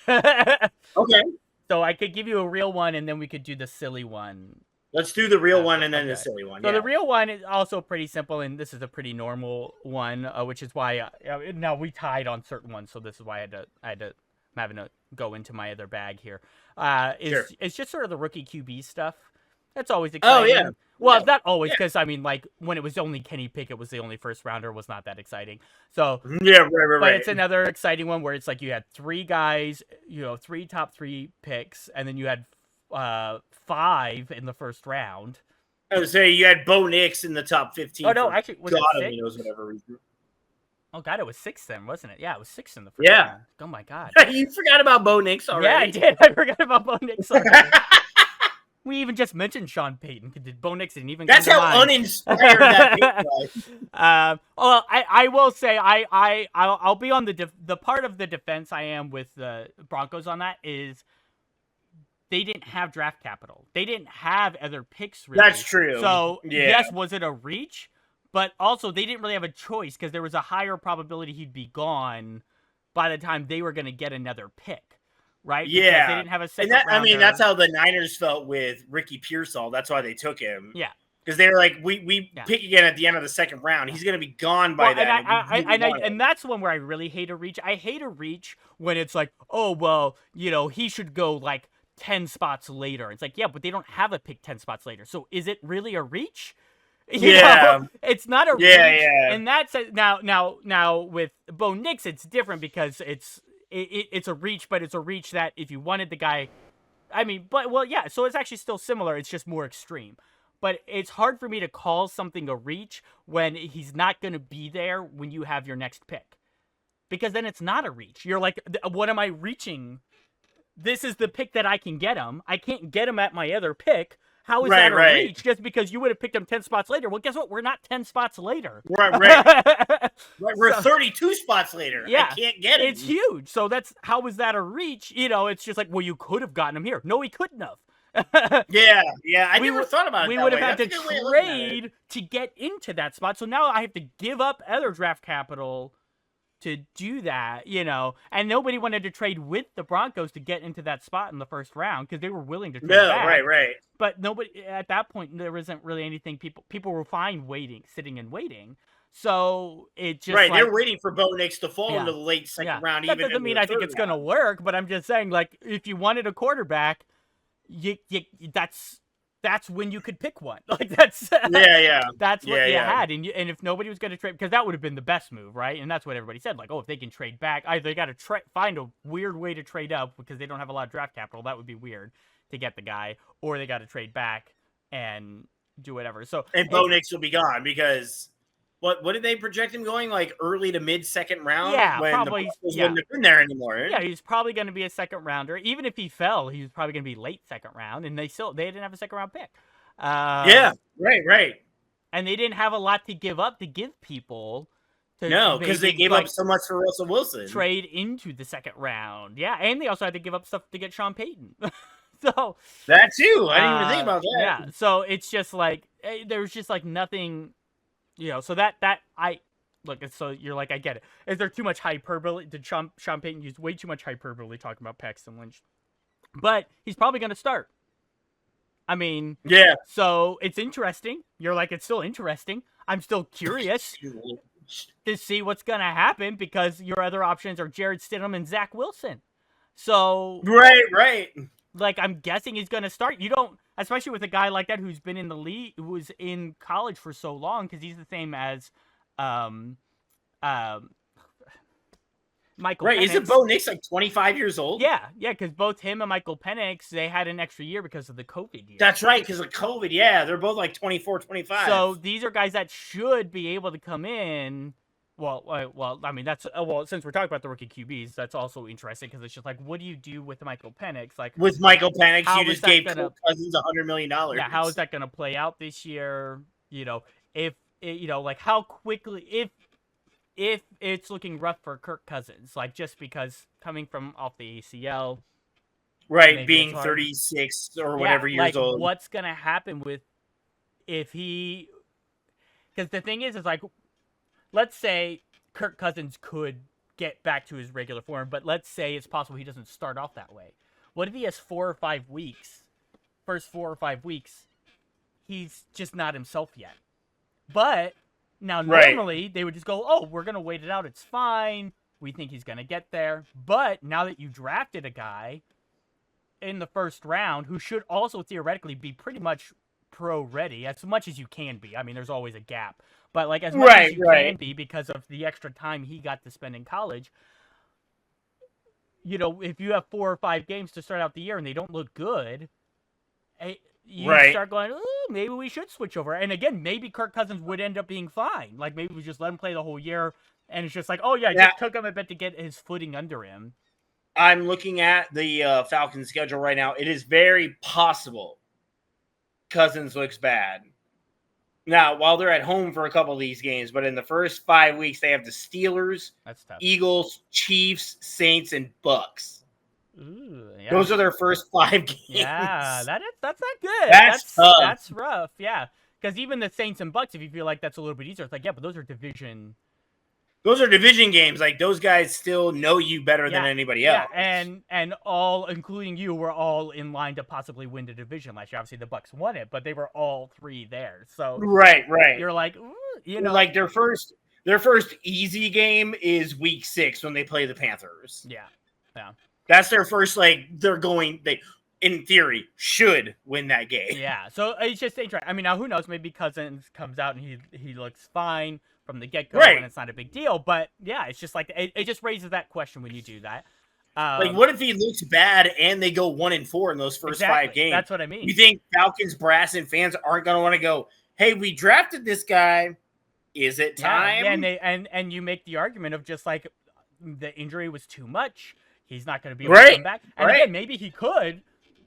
Okay. So I could give you a real one, and then we could do the silly one. Let's do the real one and then the silly one. So the real one is also pretty simple, and this is a pretty normal one, which is why now we tied on certain ones, so this is why I'm having to go into my other bag here. It's just sort of the rookie QB stuff. That's always exciting. Oh, yeah. Well, not always, because, I mean, like, when it was only Kenny Pickett was the only first-rounder, was not that exciting. So, right. But it's another exciting one where it's like you had 3 guys, 3 top 3 picks, and then you had 5 in the first round. I would say you had Bo Nix in the top 15. Oh, no, actually, was God it 6? only knows whatever reason. Oh, God, it was 6 then, wasn't it? Yeah, it was 6 in the first round. Oh, my God. You forgot about Bo Nix already. Yeah, I did. I forgot about Bo Nix already. We even just mentioned Sean Payton. Bo Nix didn't even. That's how uninspired that pick was. Well, I will say I'll be on the part of the defense I am with the Broncos on that is they didn't have draft capital. They didn't have other picks. Really. That's true. So yes, was it a reach? But also they didn't really have a choice because there was a higher probability he'd be gone by the time they were going to get another pick. Right? Yeah. Because they didn't have a second rounder. I mean, that's how the Niners felt with Ricky Pearsall. That's why they took him. Yeah. Because they were like, we pick again at the end of the second round. He's going to be gone by then. And that's one where I really hate a reach. I hate a reach when it's like, oh, well, he should go like 10 spots later. It's like, yeah, but they don't have a pick 10 spots later. So is it really a reach? You know? It's not a reach. Yeah. And that's now with Bo Nix, it's different because it's a reach, but it's a reach that if you wanted the guy, so it's actually still similar. It's just more extreme. But it's hard for me to call something a reach when he's not going to be there when you have your next pick. Because then it's not a reach. You're like, what am I reaching? This is the pick that I can get him. I can't get him at my other pick. How is that a reach? Just because you would have picked him 10 spots later. Well, guess what? We're not 10 spots later. Right. We're 32 spots later. Yeah, I can't get him. It's huge. So how is that a reach? It's just like, well, you could have gotten him here. No, he couldn't have. Yeah. I never thought about it. We would have had to trade to get into that spot. So now I have to give up other draft capital to do that, and nobody wanted to trade with the Broncos to get into that spot in the first round because they were willing to trade back. Right. But nobody at that point, there isn't really anything. People were fine sitting and waiting. So it just they're waiting for Bo Nix to fall into the late second round. That doesn't mean I think it's going to work, but I'm just saying, like, if you wanted a quarterback, that's when you could pick one. Like that's that's what you had, and if nobody was going to trade, because that would have been the best move, right? And that's what everybody said. Like, oh, if they can trade back, either they got to find a weird way to trade up because they don't have a lot of draft capital. That would be weird to get the guy, or they got to trade back and do whatever. So and Bo Nix will be gone because what did they project him going, like early to mid second round? Yeah, when probably. The wouldn't have been there anymore. Yeah, he's probably going to be a second rounder. Even if he fell, he was probably going to be late second round, and they didn't have a second round pick. Right. And they didn't have a lot to give up to give people. No, because they gave up so much for Russell Wilson. Trade into the second round. Yeah, and they also had to give up stuff to get Sean Payton. So that too. I didn't even think about that. Yeah, so it's just like there's just like nothing, so that I look, so you're like, I get it. Is there too much hyperbole? Did Sean Payton use way too much hyperbole talking about Paxton Lynch? But he's probably going to start. I mean, yeah. So it's interesting. You're like, it's still interesting. I'm still curious to see what's going to happen because your other options are Jared Stidham and Zach Wilson. So right. Like, I'm guessing he's going to start. You don't, especially with a guy like that who's been in the league, who was in college for so long, because he's the same as Michael Penix. Isn't Bo Nix like 25 years old? Yeah, because both him and Michael Penix, they had an extra year because of the COVID year. That's right, because of COVID, yeah. They're both like 24, 25. So these are guys that should be able to come in. Well, I mean, that's since we're talking about the rookie QBs, that's also interesting because it's just like, what do you do with Michael Penix? Like with Michael Penix, you just gave Kirk Cousins $100 million. Yeah, how is that going to play out this year? If like how quickly, if it's looking rough for Kirk Cousins, like just because coming from off the ACL, right, being 36 or whatever years old, what's going to happen with if he? Because the thing is like. Let's say Kirk Cousins could get back to his regular form, but let's say it's possible he doesn't start off that way. What if he has 4 or 5 weeks, first 4 or 5 weeks, he's just not himself yet? But now normally they would just go, oh, we're going to wait it out. It's fine. We think he's going to get there. But now that you drafted a guy in the first round who should also theoretically be pretty much pro ready, as much as you can be. I mean, there's always a gap. But like as much as you can be because of the extra time he got to spend in college, if you have 4 or 5 games to start out the year and they don't look good, you start going, oh, maybe we should switch over. And again, maybe Kirk Cousins would end up being fine. Like maybe we just let him play the whole year, and it's just like, oh yeah, it just took him a bit to get his footing under him. I'm looking at the Falcons schedule right now. It is very possible Cousins looks bad. Now, while they're at home for a couple of these games, but in the first 5 weeks, they have the Steelers, Eagles, Chiefs, Saints, and Bucks. Ooh, yeah. Those are their first 5 games. Yeah, that's not good. That's tough. That's rough, yeah. Because even the Saints and Bucks, if you feel like that's a little bit easier, it's like, yeah, but those are division games. Like, those guys still know you better than anybody else. Yeah, and all, including you, were all in line to possibly win the division last year. Obviously, the Bucks won it, but they were all 3 there. So right. You're like, like their first easy game is week 6 when they play the Panthers. Yeah. That's their first. Like they in theory should win that game. Yeah. So it's just interesting. I mean, now who knows? Maybe Cousins comes out and he looks fine from the get-go, and it's not a big deal. But yeah, it's just like it just raises that question when you do that. Like, what if he looks bad and they go 1-4 in those first 5 games? That's what I mean. You think Falcons brass and fans aren't going to want to go, hey, we drafted this guy. Is it time? Yeah, and you make the argument of just like the injury was too much. He's not going to be able to come back. And again, maybe he could,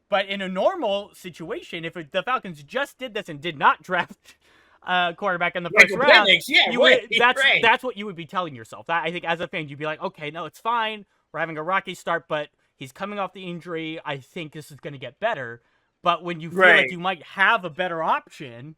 but in a normal situation, if the Falcons just did this and did not draft quarterback in the first round, that's what you would be telling yourself. I think as a fan, you'd be like, okay, no, it's fine. We're having a rocky start, but he's coming off the injury. I think this is going to get better. But when you feel like you might have a better option,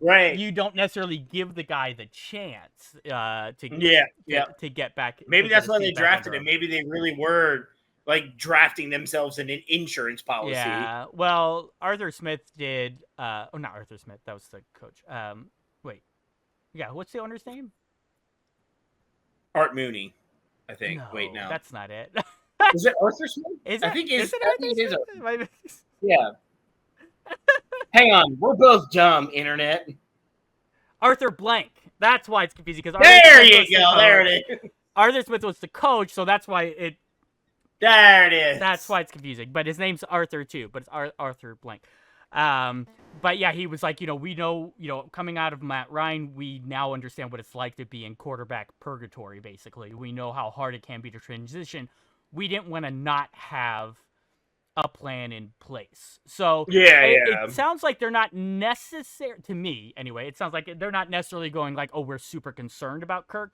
you don't necessarily give the guy the chance to get back. Maybe that's why they drafted him. Maybe they really were like drafting themselves in an insurance policy. Yeah. Well, Arthur Smith did. Not Arthur Smith. That was the coach. Wait. Yeah. What's the owner's name? Art Mooney, I think. No, Wait, no. That's not it. Is it Arthur Smith? I think it is. Yeah. Hang on, we're both dumb, internet. Arthur Blank. That's why it's confusing because There you go. There it is. Arthur Smith was the coach, so that's why it. There it is. That's why it's confusing. But his name's Arthur too. But it's Arthur Blank. But yeah, he was like, we know, coming out of Matt Ryan, we now understand what it's like to be in quarterback purgatory. Basically, we know how hard it can be to transition. We didn't want to not have a plan in place. So it sounds like they're not necessary, to me anyway, it sounds like they're not necessarily going like, oh, we're super concerned about Kirk.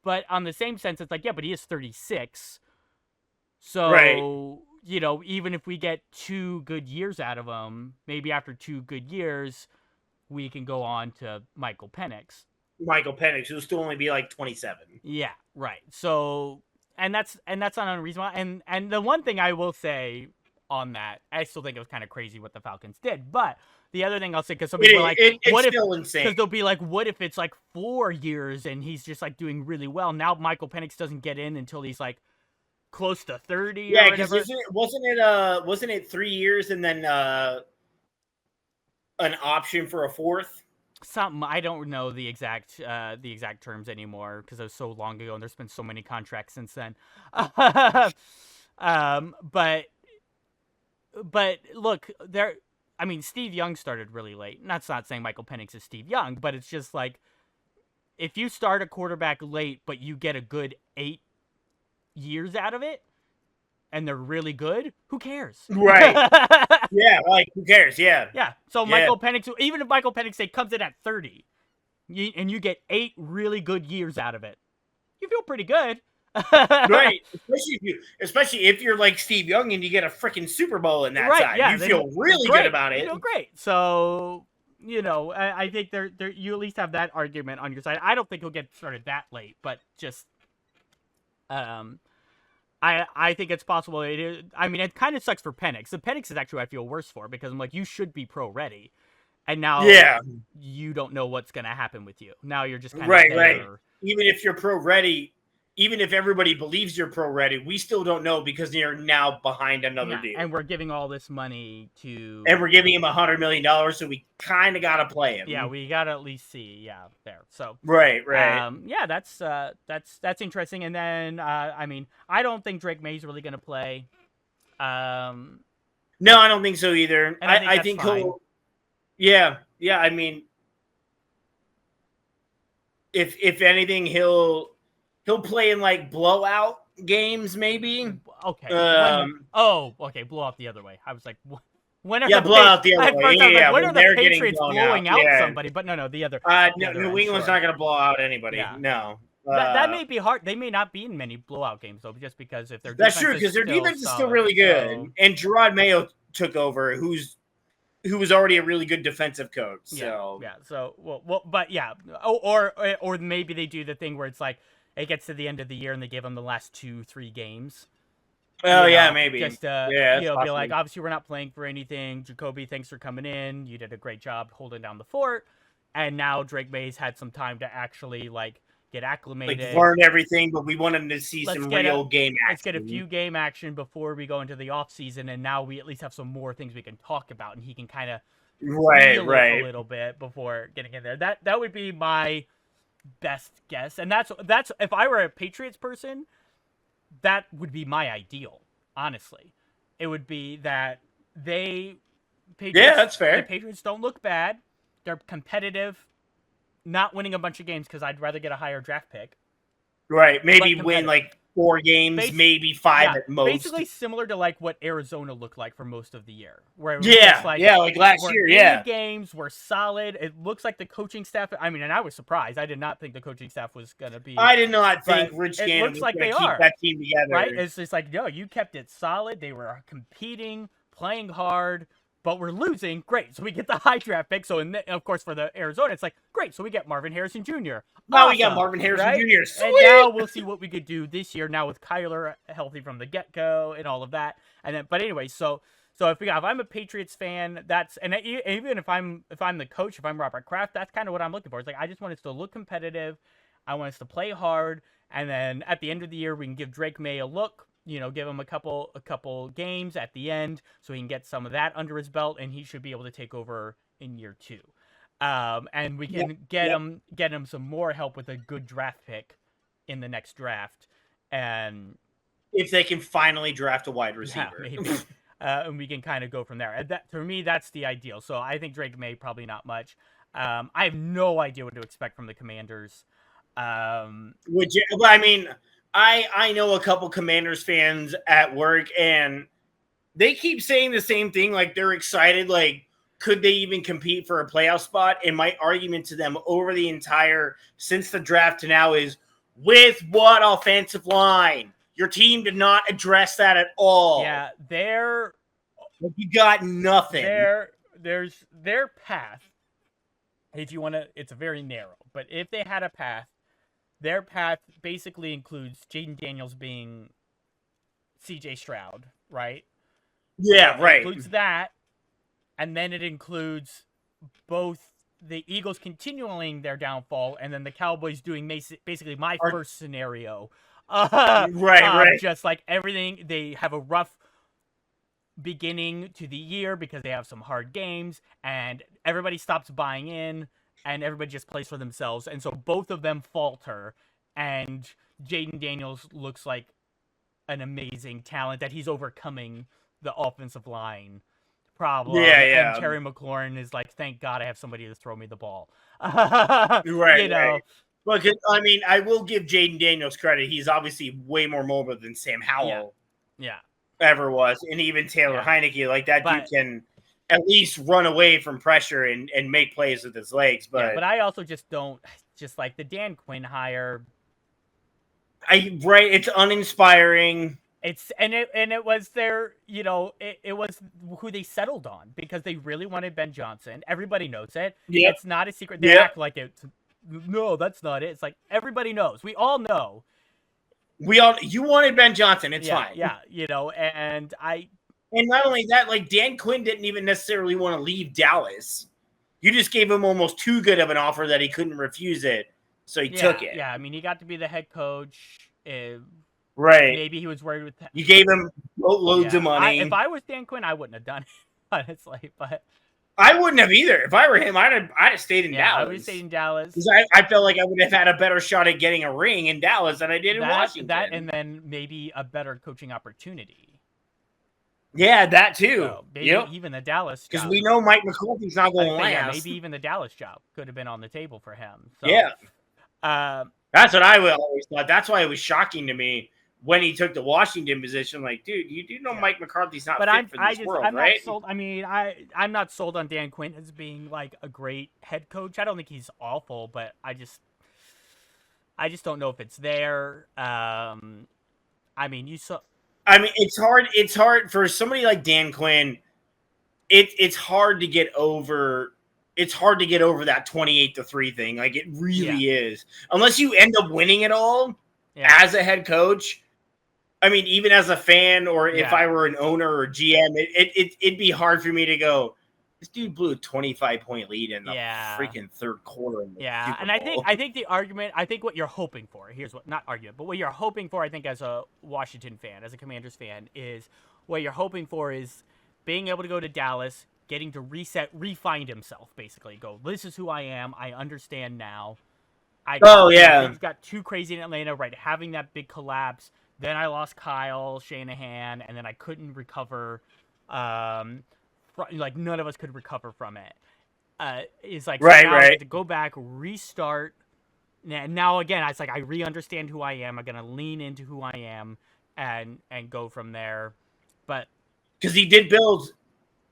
But on the same sense, it's like, yeah, but he is 36. So, right. Even if we get 2 good years out of him, maybe after 2 good years, we can go on to Michael Penix. Michael Penix, who'll still only be like 27. Yeah, right. So, and that's not unreasonable. And the one thing I will say on that, I still think it was kind of crazy what the Falcons did. But the other thing I'll say, because some people are like, what if? Because they'll be like, what if it's like 4 years and he's just like doing really well? Now Michael Penix doesn't get in until he's like close to 30. Yeah, because wasn't it 3 years and then an option for a 4th? Something, I don't know the exact terms anymore because it was so long ago and there's been so many contracts since then. But look, Steve Young started really late. That's not saying Michael Penix is Steve Young, but it's just like if you start a quarterback late but you get a good 8 years out of it and they're really good, who cares? Right. Yeah, like who cares? Yeah. Yeah. So Michael Penix, even if Michael Penix say comes in at 30 and you get 8 really good years out of it, you feel pretty good. Right. Especially if you're like Steve Young and you get a freaking Super Bowl in that side. Yeah, you feel really good about it. You feel great. So, I think there you at least have that argument on your side. I don't think he'll get started that late, but just I think it's possible. It kind of sucks for Penix. The Penix is actually I feel worse for because I'm like, you should be pro ready, and now you don't know what's going to happen with you. Now you're just kind of right. Even if you're pro ready, even if everybody believes you're pro ready, we still don't know because you're now behind another deal. And we're giving all this money to... And we're giving him $100 million, so we kind of got to play him. Yeah, we got to at least see. Yeah, there. So Right. Yeah, that's interesting. And then, I don't think Drake May's really going to play. No, I don't think so either. I think he'll... Yeah, if anything, he'll play in like blowout games, maybe. Okay. Okay. Blow out the other way. I was like, when are blow out the other way. Yeah, when are the Patriots blowing out somebody? But no, the other. New England's not going to blow out anybody. Yeah. No. That may be hard. They may not be in many blowout games though, just because if their that's true because their defense is still really good, and Gerard Mayo took over, who was already a really good defensive coach. So but yeah, or maybe they do the thing where it's like. It gets to the end of the year and they give them the last 2-3 games. Maybe. Just be like, obviously we're not playing for anything. Jacoby, thanks for coming in. You did a great job holding down the fort. And now Drake May's had some time to actually get acclimated, learn everything. But we want him to see some real game action. Let's get a few game action before we go into the off season. And now we at least have some more things we can talk about, and he can kind of feel it a little bit before getting in there. That would be my best guess, and that's if I were a Patriots person, that would be my ideal. Honestly, it would be that that's fair. The Patriots don't look bad. They're competitive, not winning a bunch of games because I'd rather get a higher draft pick. Right, maybe win like 4 games, maybe 5 at most. Basically similar to what Arizona looked like for most of the year. Where it was like last year, games were solid. It looks like the coaching staff, and I was surprised. I did not think the coaching staff was going to be... I did not think Rich Gannon was going to keep that team together. Right? It's just like, no, you kept it solid. They were competing, playing hard, but we're losing. Great. So we get the high draft pick. So, of course, for the Arizona, it's like, great. So we get Marvin Harrison Jr. Now we got Marvin Harrison Jr. Sweet. And now we'll see what we could do this year now with Kyler healthy from the get-go and all of that. And then, but anyway, so if I'm a Patriots fan, even if I'm the coach, if I'm Robert Kraft, that's kind of what I'm looking for. It's like, I just want us to look competitive. I want us to play hard. And then at the end of the year, we can give Drake May a look. give him a couple games at the end so he can get some of that under his belt, and he should be able to take over in year 2. And we can get him some more help with a good draft pick in the next draft, and if they can finally draft a wide receiver, maybe. And we can kind of go from there. And that, for me, that's the ideal. So I think Drake May, probably not much. I have no idea what to expect from the Commanders. I know a couple Commanders fans at work, and they keep saying the same thing. Like, they're excited. Like, could they even compete for a playoff spot? And my argument to them over the entire, since the draft to now, is with what offensive line? Your team did not address that at all. Yeah, you got nothing. There's their path. If you want to, it's very narrow. But if they had a path, their path basically includes Jaden Daniels being C.J. Stroud, right? Yeah, right. It includes that, and then it includes both the Eagles continuing their downfall, and then the Cowboys doing basically my first scenario. Right. Just like everything, they have a rough beginning to the year because they have some hard games, and everybody stops buying in, and everybody just plays for themselves, and so both of them falter, and Jaden Daniels looks like an amazing talent that he's overcoming the offensive line problem. Yeah. And Terry McLaurin is like, thank God I have somebody to throw me the ball. Right. Right. Look, I mean, I will give Jaden Daniels credit. He's obviously way more mobile than Sam Howell ever was, and even Taylor Heineke. Like, that dude can at least run away from pressure and make plays with his legs. But I also just don't like the Dan Quinn hire. It's uninspiring. It was their, it was who they settled on because they really wanted Ben Johnson. Everybody knows it. Yep. It's not a secret. They act like it's. No, that's not it. It's like everybody knows. We all know. You wanted Ben Johnson. It's fine. Yeah, and not only that, like, Dan Quinn didn't even necessarily want to leave Dallas. You just gave him almost too good of an offer that he couldn't refuse it, so he took it. Yeah, I mean, he got to be the head coach. Right. Maybe he was worried with that. You gave him loads of money. If I was Dan Quinn, I wouldn't have done it, honestly, but. I wouldn't have either. If I were him, I'd have stayed in Dallas. I would have stayed in Dallas. Because I felt like I would have had a better shot at getting a ring in Dallas than I did in Washington. That, and then maybe a better coaching opportunity. Yeah, that too. So maybe even the Dallas job. Because we know Mike McCarthy's not going to last. Yeah, maybe even the Dallas job could have been on the table for him. So, that's what I always thought. That's why it was shocking to me when he took the Washington position. Like, dude, you do know Mike McCarthy's not fit for this world, I'm right? Not sold. I mean, I'm not sold on Dan Quinn as being like a great head coach. I don't think he's awful, but I just don't know if it's there. I mean, it's hard. It's hard for somebody like Dan Quinn. It's hard to get over. It's hard to get over that 28-3 thing. Like, it really is. Unless you end up winning it all as a head coach. I mean, even as a fan, or if I were an owner or GM, it'd be hard for me to go, this dude blew a 25-point lead in the freaking third quarter. In the Super and Bowl. I think the argument, I think what you're hoping for, not argument, but what you're hoping for, I think, as a Washington fan, as a Commanders fan, is what you're hoping for is being able to go to Dallas, getting to refind himself, basically. Go, this is who I am. I understand now. Things got too crazy in Atlanta, right? Having that big collapse. Then I lost Kyle Shanahan, and then I couldn't recover. Like, none of us could recover from it. It's like, to go back, restart. Now again, it's like I re-understand who I am. I'm gonna lean into who I am, and go from there. But because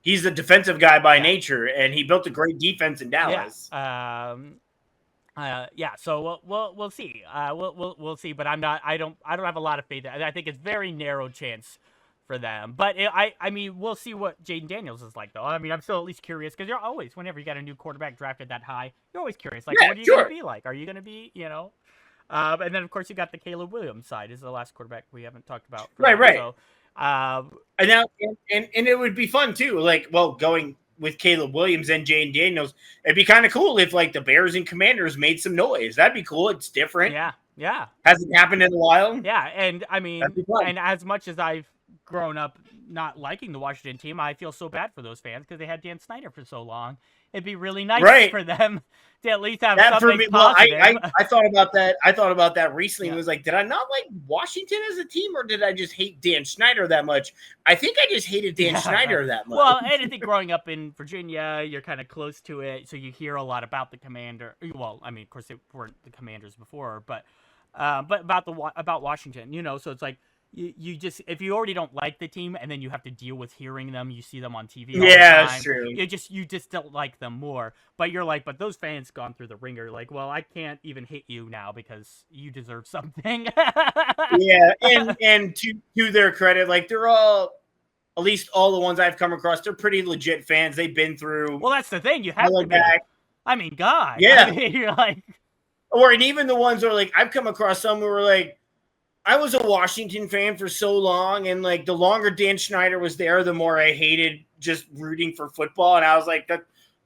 he's a defensive guy by nature, and he built a great defense in Dallas. So we'll see. We'll see. But I don't have a lot of faith. I think it's very narrow chance for them. But I mean, we'll see what Jaden Daniels is like, though. I mean, I'm still at least curious because you're always, whenever you got a new quarterback drafted that high, you're always curious. Like, what are you going to be like? Are you going to be, And then of course you got the Caleb Williams side. Is the last quarterback we haven't talked about. Right. So, and it would be fun too. Like, going with Caleb Williams and Jaden Daniels, it'd be kind of cool if, like, the Bears and Commanders made some noise. That'd be cool. It's different. Yeah. Yeah. Hasn't happened in a while. Yeah, and I mean, That'd be fun. and as much as I've grown up not liking the Washington team, I feel so bad for those fans because they had Dan Snyder for so long. It'd be really nice Right. for them to at least have That for something me, well, positive. I thought about that. I thought about that recently. Yeah. And was like, did I not like Washington as a team, or did I just hate Dan Schneider that much? I think I just hated Dan Schneider right. that much. Well, and I think growing up in Virginia, you're kind of close to it, so you hear a lot about the Commander. Well, I mean, of course, they weren't the Commanders before, but about Washington, so it's like you just, if you already don't like the team and then you have to deal with hearing them, you see them on TV all the time, that's true. you just don't like them more. But you're like, but those fans gone through the ringer. Like, well, I can't even hate you now because you deserve something. Yeah, and to their credit, like they're all, at least all the ones I've come across, they're pretty legit fans. They've been through. Well, that's the thing. You have to be. I mean, God. Yeah. I mean, you're like. And even the ones who are like, I've come across some who were like, I was a Washington fan for so long, and like the longer Dan Schneider was there, the more I hated just rooting for football. And I was like, that's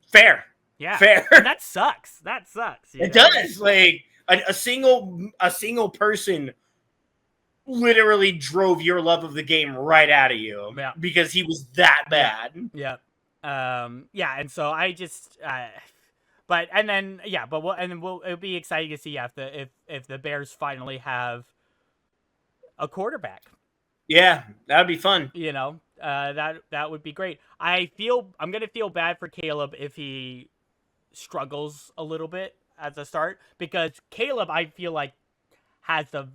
fair. Yeah. Fair. And that sucks. That sucks. It does. Like a single person literally drove your love of the game right out of you because he was that bad. Yeah. Yeah. And so I just, it'll be exciting to see if the Bears finally have a quarterback. Yeah, that'd be fun. That would be great. I'm gonna feel bad for Caleb if he struggles a little bit at the start, because Caleb, I feel like, has a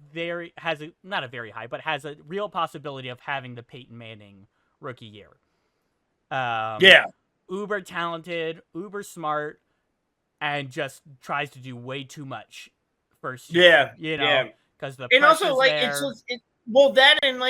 real possibility of having the Peyton Manning rookie year. Uber talented, uber smart, and just tries to do way too much first year. Because the and also like there. That and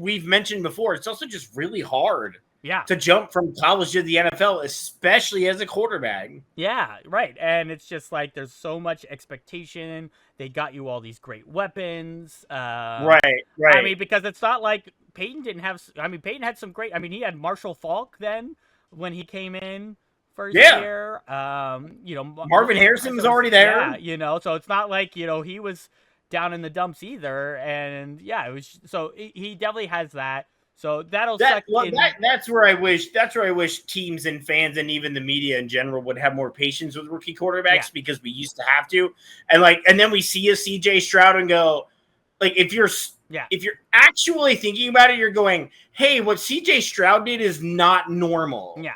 we've mentioned before, it's also just really hard. Yeah. To jump from college to the NFL, especially as a quarterback. Yeah, right. And it's just like there's so much expectation. They got you all these great weapons. Right. I mean, because it's not like Peyton didn't have. I mean, Peyton had some great. I mean, he had Marshall Faulk then when he came in first year. Marvin Harrison was already there. Yeah, so it's not like he was down in the dumps either. And yeah, it was. So he definitely has that. So that's where I wish teams and fans and even the media in general would have more patience with rookie quarterbacks, because we used to have to. And then we see a CJ Stroud and go, like, if you're actually thinking about it, you're going, hey, what CJ Stroud did is not normal. Yeah.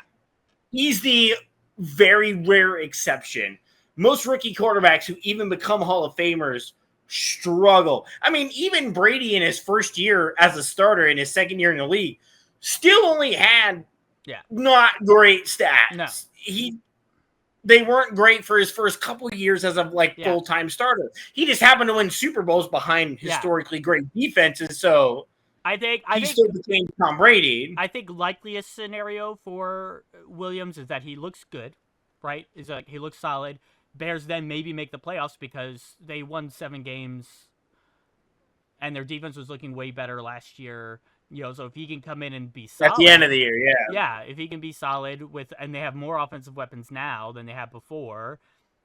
He's the very rare exception. Most rookie quarterbacks who even become Hall of Famers struggle. I mean, even Brady in his first year as a starter, in his second year in the league, still only had not great stats. No. They weren't great for his first couple of years as a full-time starter. He just happened to win Super Bowls behind historically great defenses. So I think still became Tom Brady. I think likeliest scenario for Williams is that he looks good, right? Is like he looks solid. Bears then maybe make the playoffs because they won 7 games and their defense was looking way better last year. So if he can come in and be solid at the end of the year, yeah, if he can be solid and they have more offensive weapons now than they have before,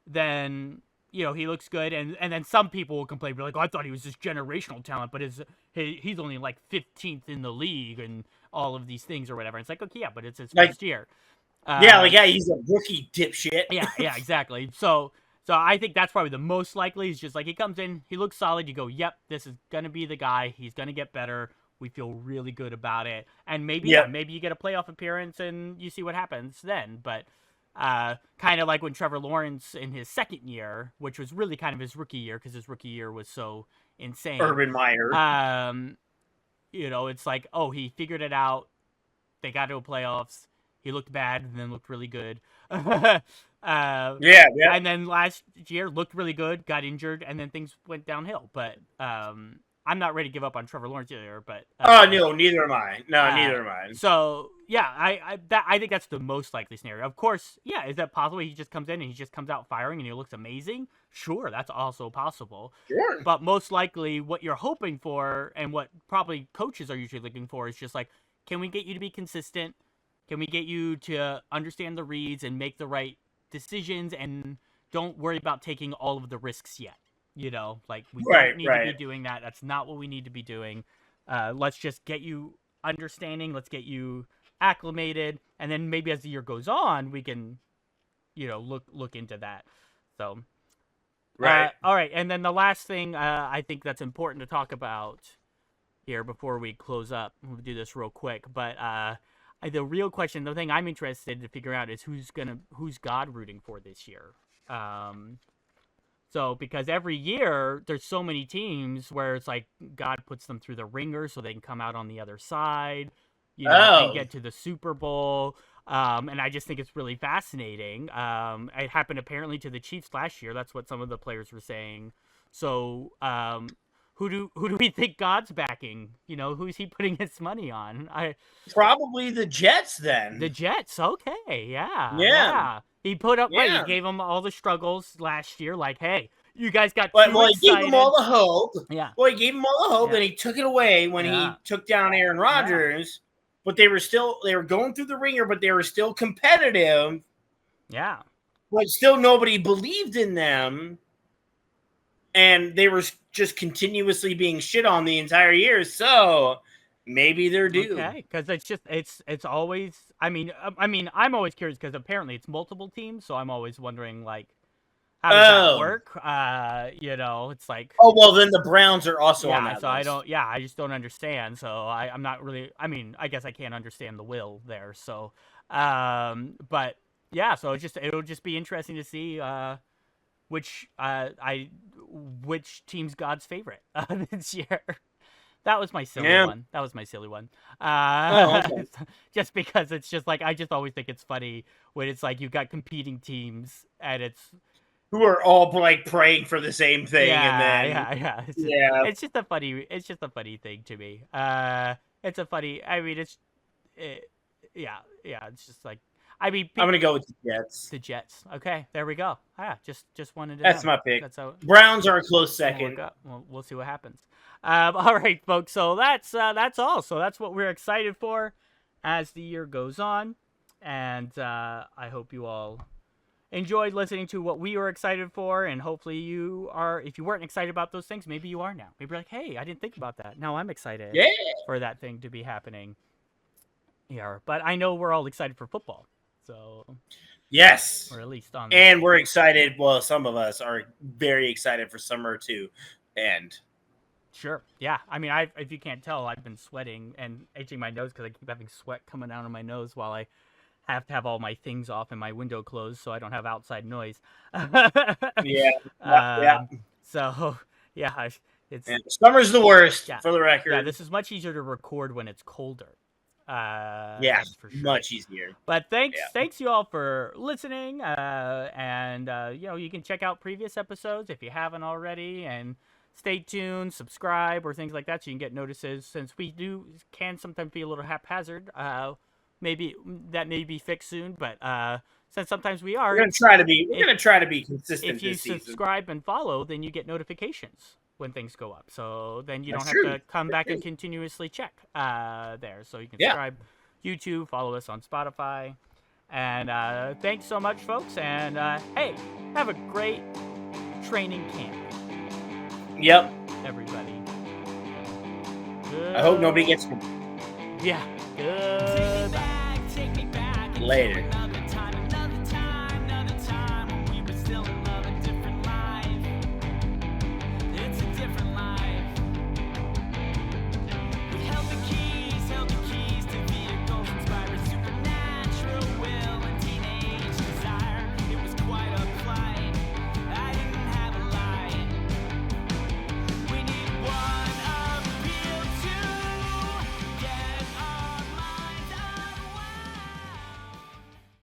then he looks good. And then some people will complain, be like, oh, I thought he was this generational talent, but he's only like 15th in the league and all of these things or whatever. And it's like, okay, yeah, but it's his first year. He's a rookie dipshit. Yeah, exactly. So I think that's probably the most likely. Is just like he comes in, he looks solid. You go, yep, this is gonna be the guy. He's gonna get better. We feel really good about it. And maybe you get a playoff appearance and you see what happens then. But kind of like when Trevor Lawrence in his second year, which was really kind of his rookie year because his rookie year was so insane. Urban Meyer. It's like, oh, he figured it out. They got to the playoffs. He looked bad and then looked really good. And then last year looked really good, got injured, and then things went downhill. But I'm not ready to give up on Trevor Lawrence either. But no, neither am I. Neither am I. So yeah, I think that's the most likely scenario. Of course, yeah, is that possible? He just comes in and he just comes out firing and he looks amazing. Sure, that's also possible. Sure. But most likely, what you're hoping for and what probably coaches are usually looking for is just like, can we get you to be consistent? Can we get you to understand the reads and make the right decisions and don't worry about taking all of the risks yet? You know, like we Right, don't need to be doing that. That's not what we need to be doing. Let's just get you understanding. Let's get you acclimated, and then maybe as the year goes on, we can, look into that. So, Right. all right, and then the last thing I think that's important to talk about here before we close up. We'll do this real quick, but the real question, the thing I'm interested to figure out is who's God rooting for this year. So, because every year there's so many teams where it's like God puts them through the ringer so they can come out on the other side, and get to the Super Bowl. And I just think it's really fascinating. It happened apparently to the Chiefs last year. That's what some of the players were saying. So, who do we think God's backing? Who's he putting his money on? Probably the Jets then. The Jets, okay, yeah. He put up, right, he gave them all the struggles last year, like, hey, you guys got too excited. He gave them all the hope. Yeah. Well, he gave them all the hope, and he took it away when he took down Aaron Rodgers. But they were going through the ringer, but they were still competitive. Yeah. But still nobody believed in them. And they were just continuously being shit on the entire year. So maybe they're due. Okay, because it's always. I mean, I'm always curious because apparently it's multiple teams, so I'm always wondering like, how does that work? It's like. Oh well, then the Browns are also on that so list. I just don't understand. So I'm not really. I mean, I guess I can't understand the will there. So, but yeah, so it'll just be interesting to see which team's God's favorite this year. That was my silly one. Okay. Just because it's just like I just always think it's funny when it's like you've got competing teams and it's who are all like praying for the same thing. Yeah. It's just a funny thing to me. It's a funny. I mean, it's just like. I mean, I'm gonna go with the Jets. The Jets. Okay, there we go. Just wanted to. That's know. my pick. That's how, Browns are a close second. We'll see what happens. All right, folks. So that's all. So that's what we're excited for as the year goes on, and I hope you all enjoyed listening to what we were excited for, and hopefully you are. If you weren't excited about those things, maybe you are now. Maybe you're like, hey, I didn't think about that. Now I'm excited. For that thing to be happening. Yeah, but I know we're all excited for football. So, yes, or at least on. And we're excited. Well, some of us are very excited for summer too. And sure, yeah. I mean, if you can't tell, I've been sweating and itching my nose because I keep having sweat coming down on my nose while I have to have all my things off and my window closed so I don't have outside noise. Yeah. So, yeah, summer's the worst for the record. Yeah, this is much easier to record when it's colder. For sure. Much easier. But thanks you all for listening. And you can check out previous episodes if you haven't already, and stay tuned, subscribe, or things like that, so you can get notices. Since we can sometimes be a little haphazard, maybe that may be fixed soon. But since sometimes we are, we're gonna try to be consistent. If you subscribe and follow, then you get notifications when things go up, so then you don't have to come back and continuously check there. So you can subscribe, YouTube, follow us on Spotify, and thanks so much, folks. And hey, have a great training camp. Yep, everybody. I hope nobody gets. Yeah. Good. Later.